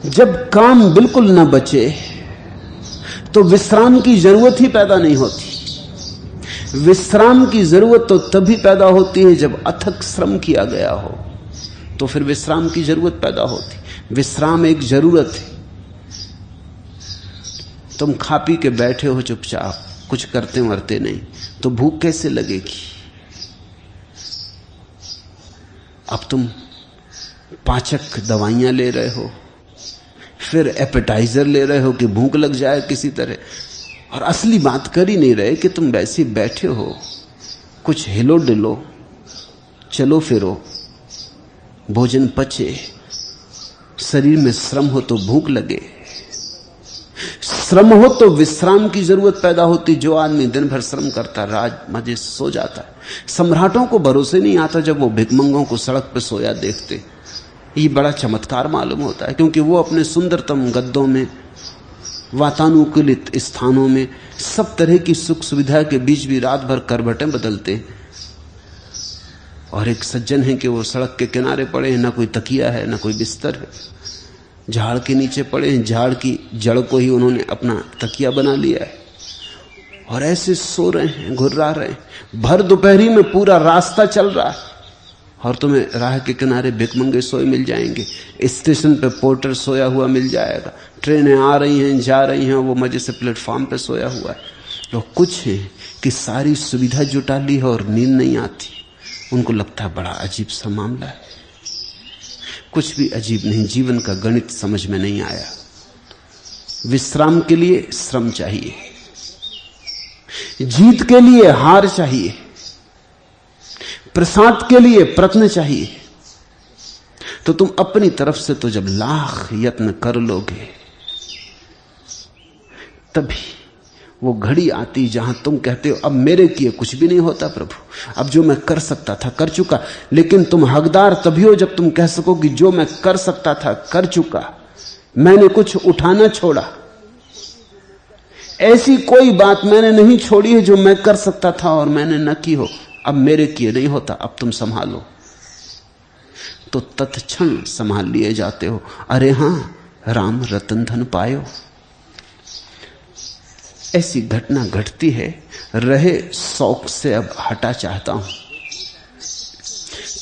जब काम बिल्कुल न बचे तो विश्राम की जरूरत ही पैदा नहीं होती। विश्राम की जरूरत तो तभी पैदा होती है जब अथक श्रम किया गया हो, तो फिर विश्राम की जरूरत पैदा होती। विश्राम एक जरूरत है। तुम खा पी के बैठे हो चुपचाप, कुछ करते मरते नहीं, तो भूख कैसे लगेगी? अब तुम पाचक दवाइयां ले रहे हो, फिर एपेटाइजर ले रहे हो कि भूख लग जाए किसी तरह, और असली बात कर ही नहीं रहे कि तुम वैसे बैठे हो, कुछ हिलो डिलो, चलो फिरो, भोजन पचे, शरीर में श्रम हो तो भूख लगे, श्रम हो तो विश्राम की जरूरत पैदा होती। जो आदमी दिन भर श्रम करता राज मजे से सो जाता है। सम्राटों को भरोसे नहीं आता जब वो भिखमंगों को सड़क पे सोया देखते। ये बड़ा चमत्कार मालूम होता है, क्योंकि वो अपने सुंदरतम गद्दों में, वातानुकूलित स्थानों में, सब तरह की सुख सुविधा के बीच भी रात भर करवटें बदलते, और एक सज्जन है कि वो सड़क के किनारे पड़े हैं, ना कोई तकिया है ना कोई बिस्तर है, झाड़ के नीचे पड़े हैं, झाड़ की जड़ को ही उन्होंने अपना तकिया बना लिया है और ऐसे सो रहे हैं, घुर्रा रहे हैं। भर दोपहरी में पूरा रास्ता चल रहा है और तुम्हें राह के किनारे भिखमंगे सोए मिल जाएंगे, स्टेशन पे पोर्टर सोया हुआ मिल जाएगा, ट्रेनें आ रही हैं जा रही हैं, वो मजे से प्लेटफॉर्म पे सोया हुआ है। तो कुछ है कि सारी सुविधा जुटा ली है और नींद नहीं आती, उनको लगता है बड़ा अजीब सा मामला है। कुछ भी अजीब नहीं, जीवन का गणित समझ में नहीं आया। विश्राम के लिए श्रम चाहिए, जीत के लिए हार चाहिए, प्रसाद के लिए प्रयत्न चाहिए। तो तुम अपनी तरफ से तो जब लाख यत्न कर लोगे तभी वो घड़ी आती जहां तुम कहते हो अब मेरे किए कुछ भी नहीं होता प्रभु, अब जो मैं कर सकता था कर चुका। लेकिन तुम हकदार तभी हो जब तुम कह सको कि जो मैं कर सकता था कर चुका, मैंने कुछ उठाना छोड़ा। ऐसी कोई बात मैंने नहीं छोड़ी है जो मैं कर सकता था और मैंने न की हो। अब मेरे किए नहीं होता, अब तुम संभालो। तो तत्क्षण संभाल लिए जाते हो। अरे हां, राम रतन धन पायो। ऐसी घटना घटती है, रहे शौक से अब हटा चाहता हूं,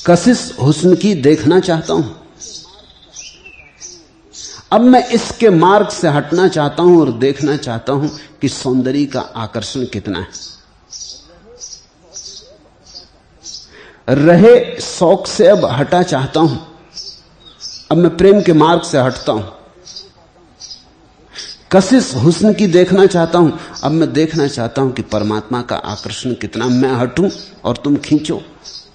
कशिश हुस्न की देखना चाहता हूं। अब मैं इसके मार्ग से हटना चाहता हूं और देखना चाहता हूं कि सौंदर्य का आकर्षण कितना है। रहे शौक से अब हटा चाहता हूं, अब मैं प्रेम के मार्ग से हटता हूं। कशिश हुस्न की देखना चाहता हूं, अब मैं देखना चाहता हूं कि परमात्मा का आकर्षण कितना। मैं हटूं और तुम खींचो।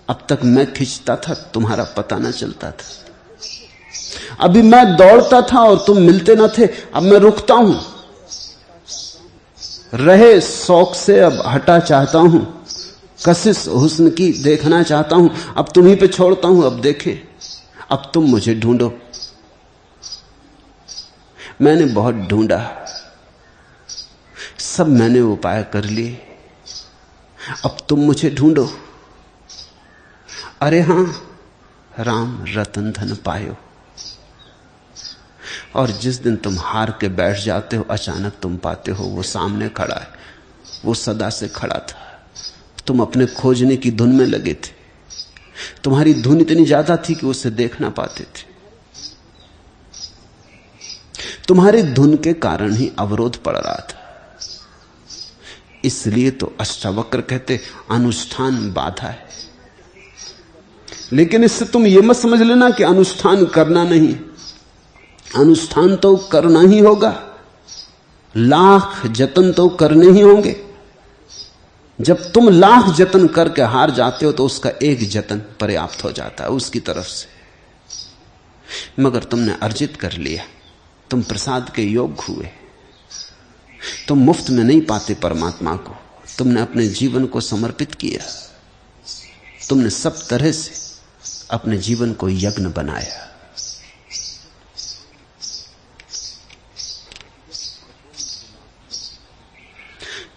अब तक मैं खींचता था, तुम्हारा पता ना चलता था। अभी मैं दौड़ता था और तुम मिलते ना थे, अब मैं रुकता हूं। रहे शौक से अब हटा चाहता हूं, कशिश हुस्न की देखना चाहता हूं, अब तुम्हीं पे छोड़ता हूं। अब देखें, अब तुम मुझे ढूंढो। मैंने बहुत ढूंढा, सब मैंने उपाय कर लिए, अब तुम मुझे ढूंढो। अरे हां, राम रतन धन पायो। और जिस दिन तुम हार के बैठ जाते हो, अचानक तुम पाते हो वो सामने खड़ा है। वो सदा से खड़ा था, तुम अपने खोजने की धुन में लगे थे। तुम्हारी धुन इतनी ज्यादा थी कि उसे देख ना पाते थे। तुम्हारी धुन के कारण ही अवरोध पड़ रहा था। इसलिए तो अष्टावक्र कहते अनुष्ठान बाधा है। लेकिन इससे तुम यह मत समझ लेना कि अनुष्ठान करना नहीं, अनुष्ठान तो करना ही होगा, लाख जतन तो करने ही होंगे। जब तुम लाख जतन करके हार जाते हो तो उसका एक जतन पर्याप्त हो जाता है उसकी तरफ से। मगर तुमने अर्जित कर लिया, तुम प्रसाद के योग्य हुए। तुम मुफ्त में नहीं पाते परमात्मा को, तुमने अपने जीवन को समर्पित किया। तुमने सब तरह से अपने जीवन को यज्ञ बनाया।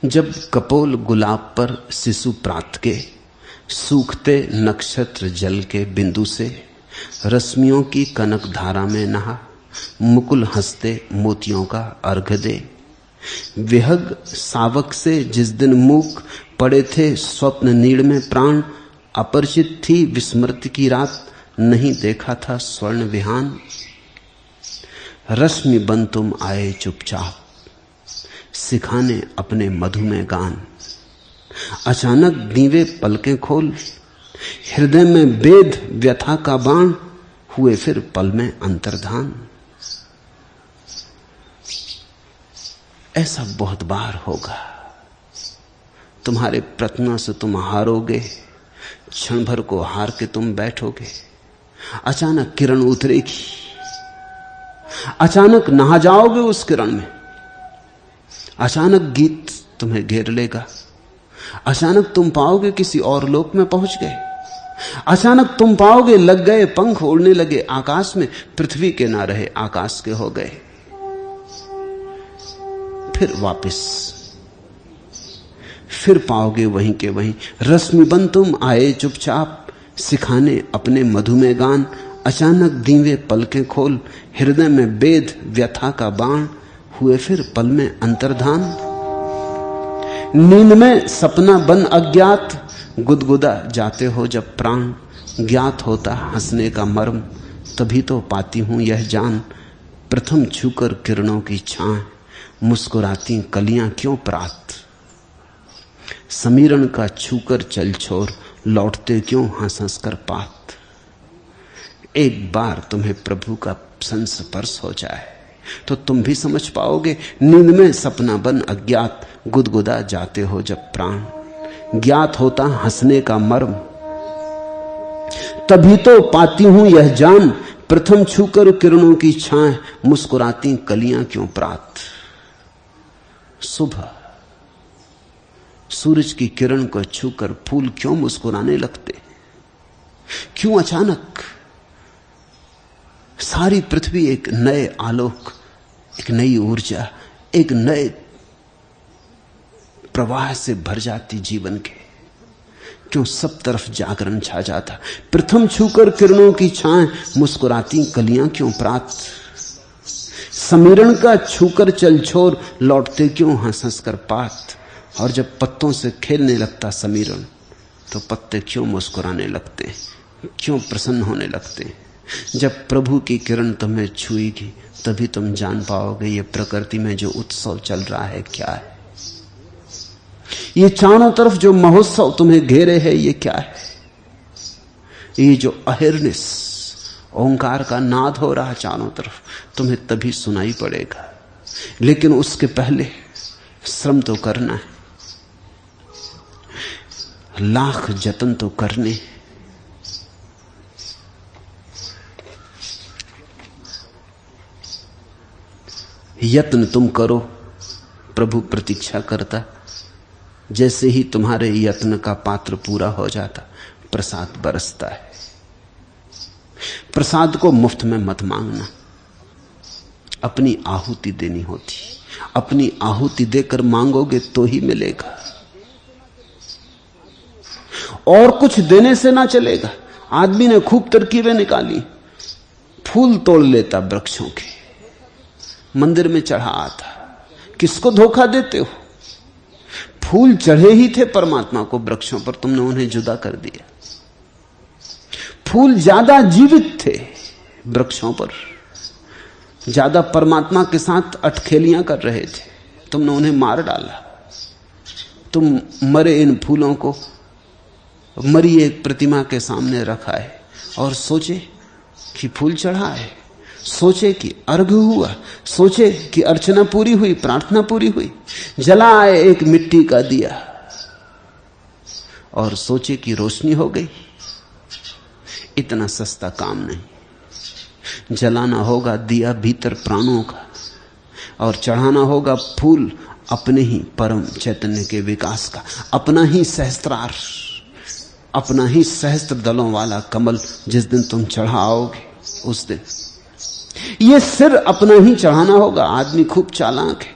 जब कपोल गुलाब पर शिशु प्रात के, सूखते नक्षत्र जल के बिंदु से, रश्मियों की कनक धारा में नहा, मुकुल हंसते मोतियों का अर्घ दे। विहग सावक से जिस दिन मूक पड़े थे स्वप्न नीड़ में प्राण, अपरिचित थी विस्मृति की रात, नहीं देखा था स्वर्ण विहान। रश्मि बन तुम आए चुपचाप, सिखाने अपने मधु में गान। अचानक दीवे पलकें खोल, हृदय में वेद व्यथा का बाण, हुए फिर पल में अंतर्धान। ऐसा बहुत बार होगा। तुम्हारे प्रयत्नों से तुम हारोगे, क्षण भर को हार के तुम बैठोगे। अचानक किरण उतरेगी, अचानक नहा जाओगे उस किरण में। अचानक गीत तुम्हें घेर लेगा, अचानक तुम पाओगे किसी और लोक में पहुंच गए। अचानक तुम पाओगे लग गए पंख, उड़ने लगे आकाश में, पृथ्वी के ना रहे आकाश के हो गए। फिर वापस, फिर पाओगे वहीं के वहीं। रश्मि बन तुम आए चुपचाप, सिखाने अपने मधुमेह गान, अचानक दीवे पलकें खोल, हृदय में वेद व्यथा का बाण, हुए फिर पल में अंतर्धान। नींद में सपना बन अज्ञात, गुदगुदा जाते हो जब प्राण, ज्ञात होता हंसने का मर्म, तभी तो पाती हूं यह जान, प्रथम छूकर किरणों की छां, मुस्कुराती कलियां क्यों प्रात, समीरण का छूकर चल छोर, लौटते क्यों हंस हंस कर पात। एक बार तुम्हें प्रभु का संस्पर्श हो जाए तो तुम भी समझ पाओगे। नींद में सपना बन अज्ञात, गुदगुदा जाते हो जब प्राण, ज्ञात होता हंसने का मर्म, तभी तो पाती हूं यह जान, प्रथम छूकर किरणों की छाएं, मुस्कुराती कलियां क्यों प्रात। सुबह सूरज की किरण को छूकर फूल क्यों मुस्कुराने लगते, क्यों अचानक सारी पृथ्वी एक नए आलोक, एक नई ऊर्जा, एक नए प्रवाह से भर जाती जीवन के, क्यों सब तरफ जागरण छा जाता। प्रथम छूकर किरणों की छाएं, मुस्कुराती कलियां क्यों प्रात, समीरण का छूकर चल छोर, लौटते क्यों हंस हंस कर पात। और जब पत्तों से खेलने लगता समीरण, तो पत्ते क्यों मुस्कुराने लगते, क्यों प्रसन्न होने लगते। जब प्रभु की किरण तुम्हें छुएगी तभी तुम जान पाओगे ये प्रकृति में जो उत्सव चल रहा है क्या है, ये चारों तरफ जो महोत्सव तुम्हें घेरे है ये क्या है। ये जो अहिर्निश ओंकार का नाद हो रहा चारों तरफ, तुम्हें तभी सुनाई पड़ेगा। लेकिन उसके पहले श्रम तो करना है, लाख जतन तो करने। यत्न तुम करो, प्रभु प्रतीक्षा करता। जैसे ही तुम्हारे यत्न का पात्र पूरा हो जाता, प्रसाद बरसता है। प्रसाद को मुफ्त में मत मांगना, अपनी आहुति देनी होती। अपनी आहुति देकर मांगोगे तो ही मिलेगा, और कुछ देने से ना चलेगा। आदमी ने खूब तरकीबें निकाली, फूल तोड़ लेता वृक्षों के, मंदिर में चढ़ा आता। किसको धोखा देते हो? फूल चढ़े ही थे परमात्मा को वृक्षों पर, तुमने उन्हें जुदा कर दिया। फूल ज्यादा जीवित थे वृक्षों पर, ज्यादा परमात्मा के साथ अटखेलियां कर रहे थे, तुमने उन्हें मार डाला। तुम मरे इन फूलों को मरी एक प्रतिमा के सामने रखा है और सोचे कि फूल चढ़ा है, सोचे कि अर्घ हुआ, सोचे कि अर्चना पूरी हुई, प्रार्थना पूरी हुई। जलाए एक मिट्टी का दिया और सोचे कि रोशनी हो गई। इतना सस्ता काम नहीं। जलाना होगा दिया भीतर प्राणों का, और चढ़ाना होगा फूल अपने ही परम चैतन्य के विकास का, अपना ही सहस्त्रार, अपना ही सहस्त्र दलों वाला कमल। जिस दिन तुम चढ़ाओगे उस दिन ये सिर अपना ही चढ़ाना होगा। आदमी खूब चालाक है,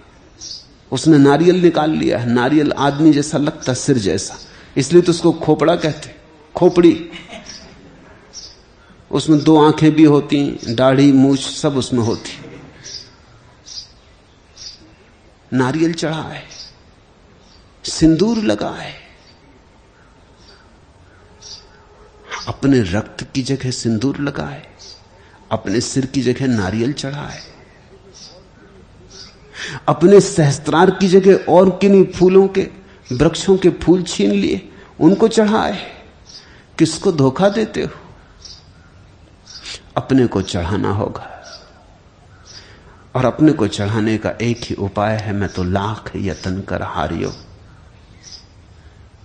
उसने नारियल निकाल लिया है। नारियल आदमी जैसा लगता, सिर जैसा, इसलिए तो उसको खोपड़ा कहते, खोपड़ी। उसमें दो आंखें भी होती, दाढ़ी मूछ सब उसमें होती। नारियल चढ़ा है, सिंदूर लगा है, अपने रक्त की जगह सिंदूर लगा है, अपने सिर की जगह नारियल चढ़ा है, अपने सहस्त्रार की जगह और किन्हीं फूलों के, वृक्षों के फूल छीन लिए, उनको चढ़ा है। किसको धोखा देते हो? अपने को चढ़ाना होगा, और अपने को चढ़ाने का एक ही उपाय है, मैं तो लाख यतन कर हारियो,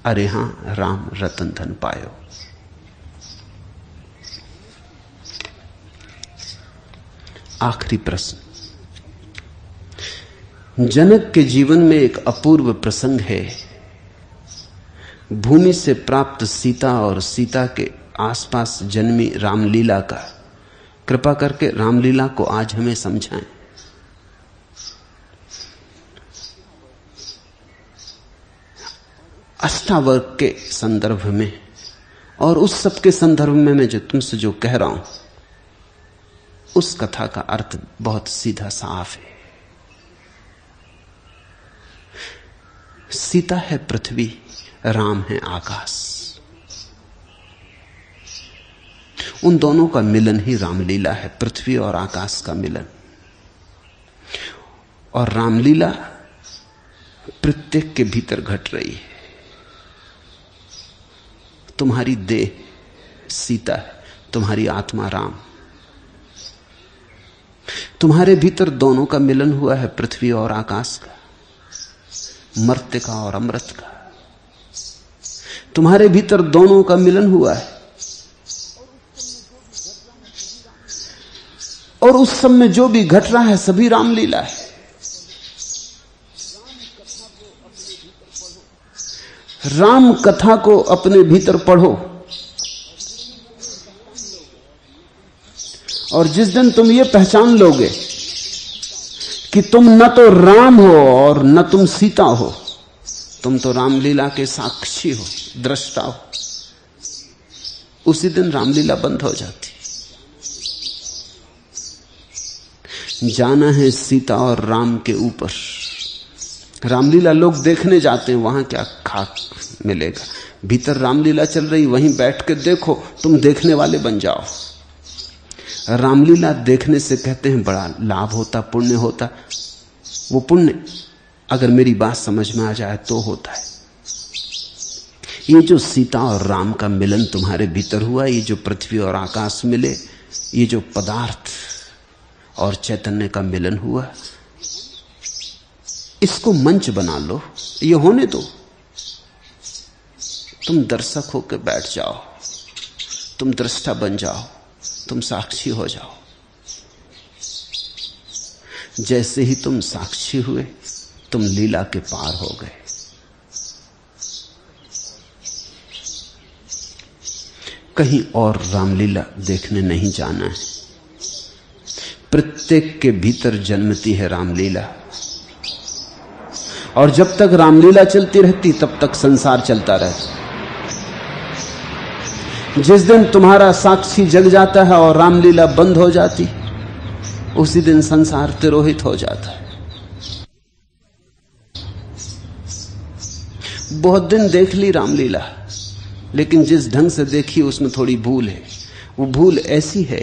अरे हां राम रतन धन पायो। आखिरी प्रश्न। जनक के जीवन में एक अपूर्व प्रसंग है। भूमि से प्राप्त सीता और सीता के आसपास जन्मी रामलीला का। कृपा करके रामलीला को आज हमें समझाएं। अष्टावर्ग के संदर्भ में और उस सब के संदर्भ में मैं जो तुमसे जो कह रहा हूं, उस कथा का अर्थ बहुत सीधा साफ है। सीता है पृथ्वी, राम है आकाश। उन दोनों का मिलन ही रामलीला है, पृथ्वी और आकाश का मिलन। और रामलीला प्रत्येक के भीतर घट रही है। तुम्हारी देह सीता है, तुम्हारी आत्मा राम। तुम्हारे भीतर दोनों का मिलन हुआ है, पृथ्वी और आकाश का, मर्त्य का और अमृत का। तुम्हारे भीतर दोनों का मिलन हुआ है। और उस सब में जो भी घट रहा है सभी रामलीला है। राम कथा को अपने भीतर पढ़ो, और जिस दिन तुम ये पहचान लोगे कि तुम न तो राम हो और न तुम सीता हो, तुम तो रामलीला के साक्षी हो, दृष्टा हो, उसी दिन रामलीला बंद हो जाती। जाना है सीता और राम के ऊपर। रामलीला लोग देखने जाते हैं, वहां क्या खाक मिलेगा। भीतर रामलीला चल रही, वहीं बैठ के देखो, तुम देखने वाले बन जाओ। रामलीला देखने से कहते हैं बड़ा लाभ होता, पुण्य होता। वो पुण्य अगर मेरी बात समझ में आ जाए तो होता है। ये जो सीता और राम का मिलन तुम्हारे भीतर हुआ, ये जो पृथ्वी और आकाश मिले, ये जो पदार्थ और चैतन्य का मिलन हुआ, इसको मंच बना लो, ये होने दो। तुम दर्शक होकर बैठ जाओ, तुम दृष्टा बन जाओ, तुम साक्षी हो जाओ। जैसे ही तुम साक्षी हुए, तुम लीला के पार हो गए। कहीं और रामलीला देखने नहीं जाना है। प्रत्येक के भीतर जन्मती है रामलीला, और जब तक रामलीला चलती रहती तब तक संसार चलता रहता। जिस दिन तुम्हारा साक्षी जग जाता है और रामलीला बंद हो जाती, उसी दिन संसार तिरोहित हो जाता है। बहुत दिन देख ली रामलीला, लेकिन जिस ढंग से देखी उसमें थोड़ी भूल है। वो भूल ऐसी है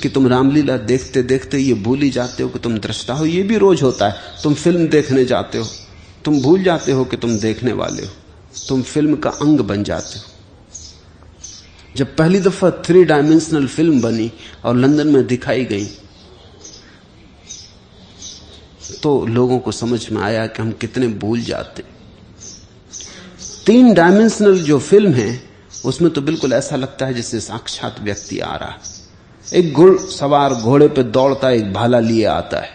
कि तुम रामलीला देखते देखते ये भूल ही जाते हो कि तुम दृष्टा हो। ये भी रोज होता है। तुम फिल्म देखने जाते हो, तुम भूल जाते हो कि तुम देखने वाले हो, तुम फिल्म का अंग बन जाते हो। जब पहली दफा 3 डायमेंशनल फिल्म बनी और लंदन में दिखाई गई, तो लोगों को समझ में आया कि हम कितने भूल जाते। 3 डायमेंशनल जो फिल्म है उसमें तो बिल्कुल ऐसा लगता है जैसे साक्षात व्यक्ति आ रहा है। एक घुड़सवार घोड़े पे दौड़ता है, एक भाला लिए आता है,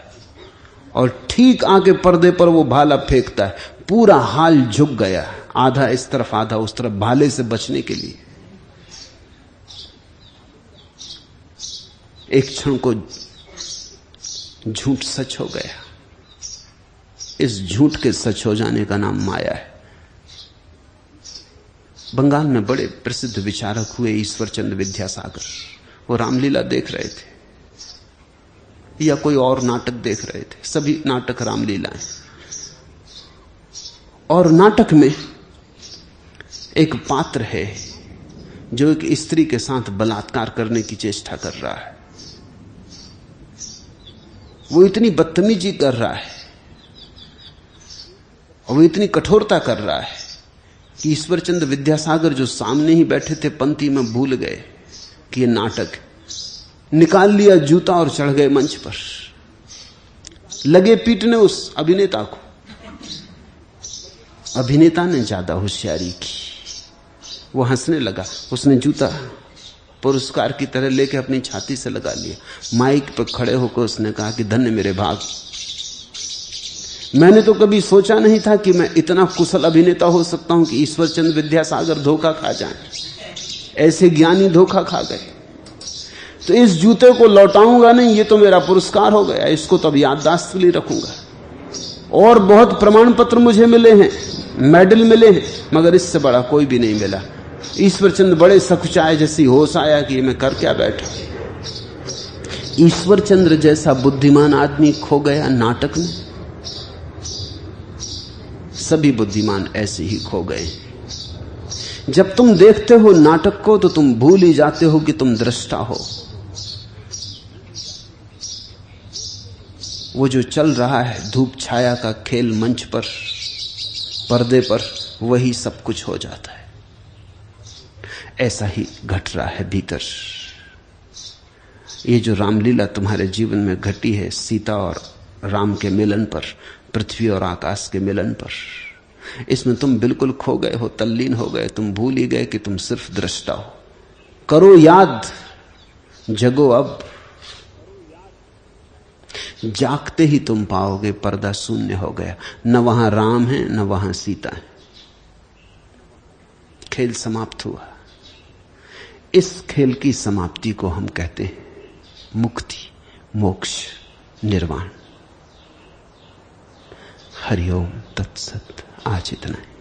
और ठीक आके पर्दे पर वो भाला फेंकता है। पूरा हाल झुक गया, आधा इस तरफ आधा उस तरफ, भाले से बचने के लिए। एक क्षण को झूठ सच हो गया। इस झूठ के सच हो जाने का नाम माया है। बंगाल में बड़े प्रसिद्ध विचारक हुए ईश्वरचंद्र विद्यासागर। वो रामलीला देख रहे थे या कोई और नाटक देख रहे थे, सभी नाटक रामलीला हैं। और नाटक में एक पात्र है जो एक स्त्री के साथ बलात्कार करने की चेष्टा कर रहा है। वो इतनी बदतमीजी कर रहा है और वो इतनी कठोरता कर रहा है कि ईश्वरचंद्र विद्यासागर जो सामने ही बैठे थे पंक्ति में भूल गए कि ये नाटक। निकाल लिया जूता और चढ़ गए मंच पर, लगे पीटने उस अभिनेता को। अभिनेता ने ज्यादा होशियारी की, वो हंसने लगा। उसने जूता पुरस्कार की तरह लेके अपनी छाती से लगा लिया। माइक पर खड़े होकर उसने कहा कि धन्य मेरे भाग, मैंने तो कभी सोचा नहीं था कि मैं इतना कुशल अभिनेता हो सकता हूं कि ईश्वरचंद्र विद्यासागर धोखा खा जाए। ऐसे ज्ञानी धोखा खा गए। तो इस जूते को लौटाऊंगा नहीं, ये तो मेरा पुरस्कार हो गया, इसको तो अब याददाश्त के लिए रखूंगा। और बहुत प्रमाण पत्र मुझे मिले हैं, मेडल मिले हैं, मगर इससे बड़ा कोई भी नहीं मिला। ईश्वरचंद बड़े सकुचाए, जैसी होश आया कि मैं कर क्या बैठा। ईश्वरचंद्र जैसा बुद्धिमान आदमी खो गया नाटक में। सभी बुद्धिमान ऐसे ही खो गए। जब तुम देखते हो नाटक को तो तुम भूल ही जाते हो कि तुम दृष्टा हो। वो जो चल रहा है धूप छाया का खेल मंच पर, पर्दे पर, वही सब कुछ हो जाता है। ऐसा ही घट रहा है भीतर। ये जो रामलीला तुम्हारे जीवन में घटी है, सीता और राम के मिलन पर, पृथ्वी और आकाश के मिलन पर, इसमें तुम बिल्कुल खो गए हो, तल्लीन हो गए। तुम भूल ही गए कि तुम सिर्फ दृष्टा हो। करो याद, जगो अब। जागते ही तुम पाओगे पर्दा शून्य हो गया, न वहां राम है न वहां सीता है। खेल समाप्त हुआ। इस खेल की समाप्ति को हम कहते हैं मुक्ति, मोक्ष, निर्वाण। हरिओम तत्सत। आज इतना है।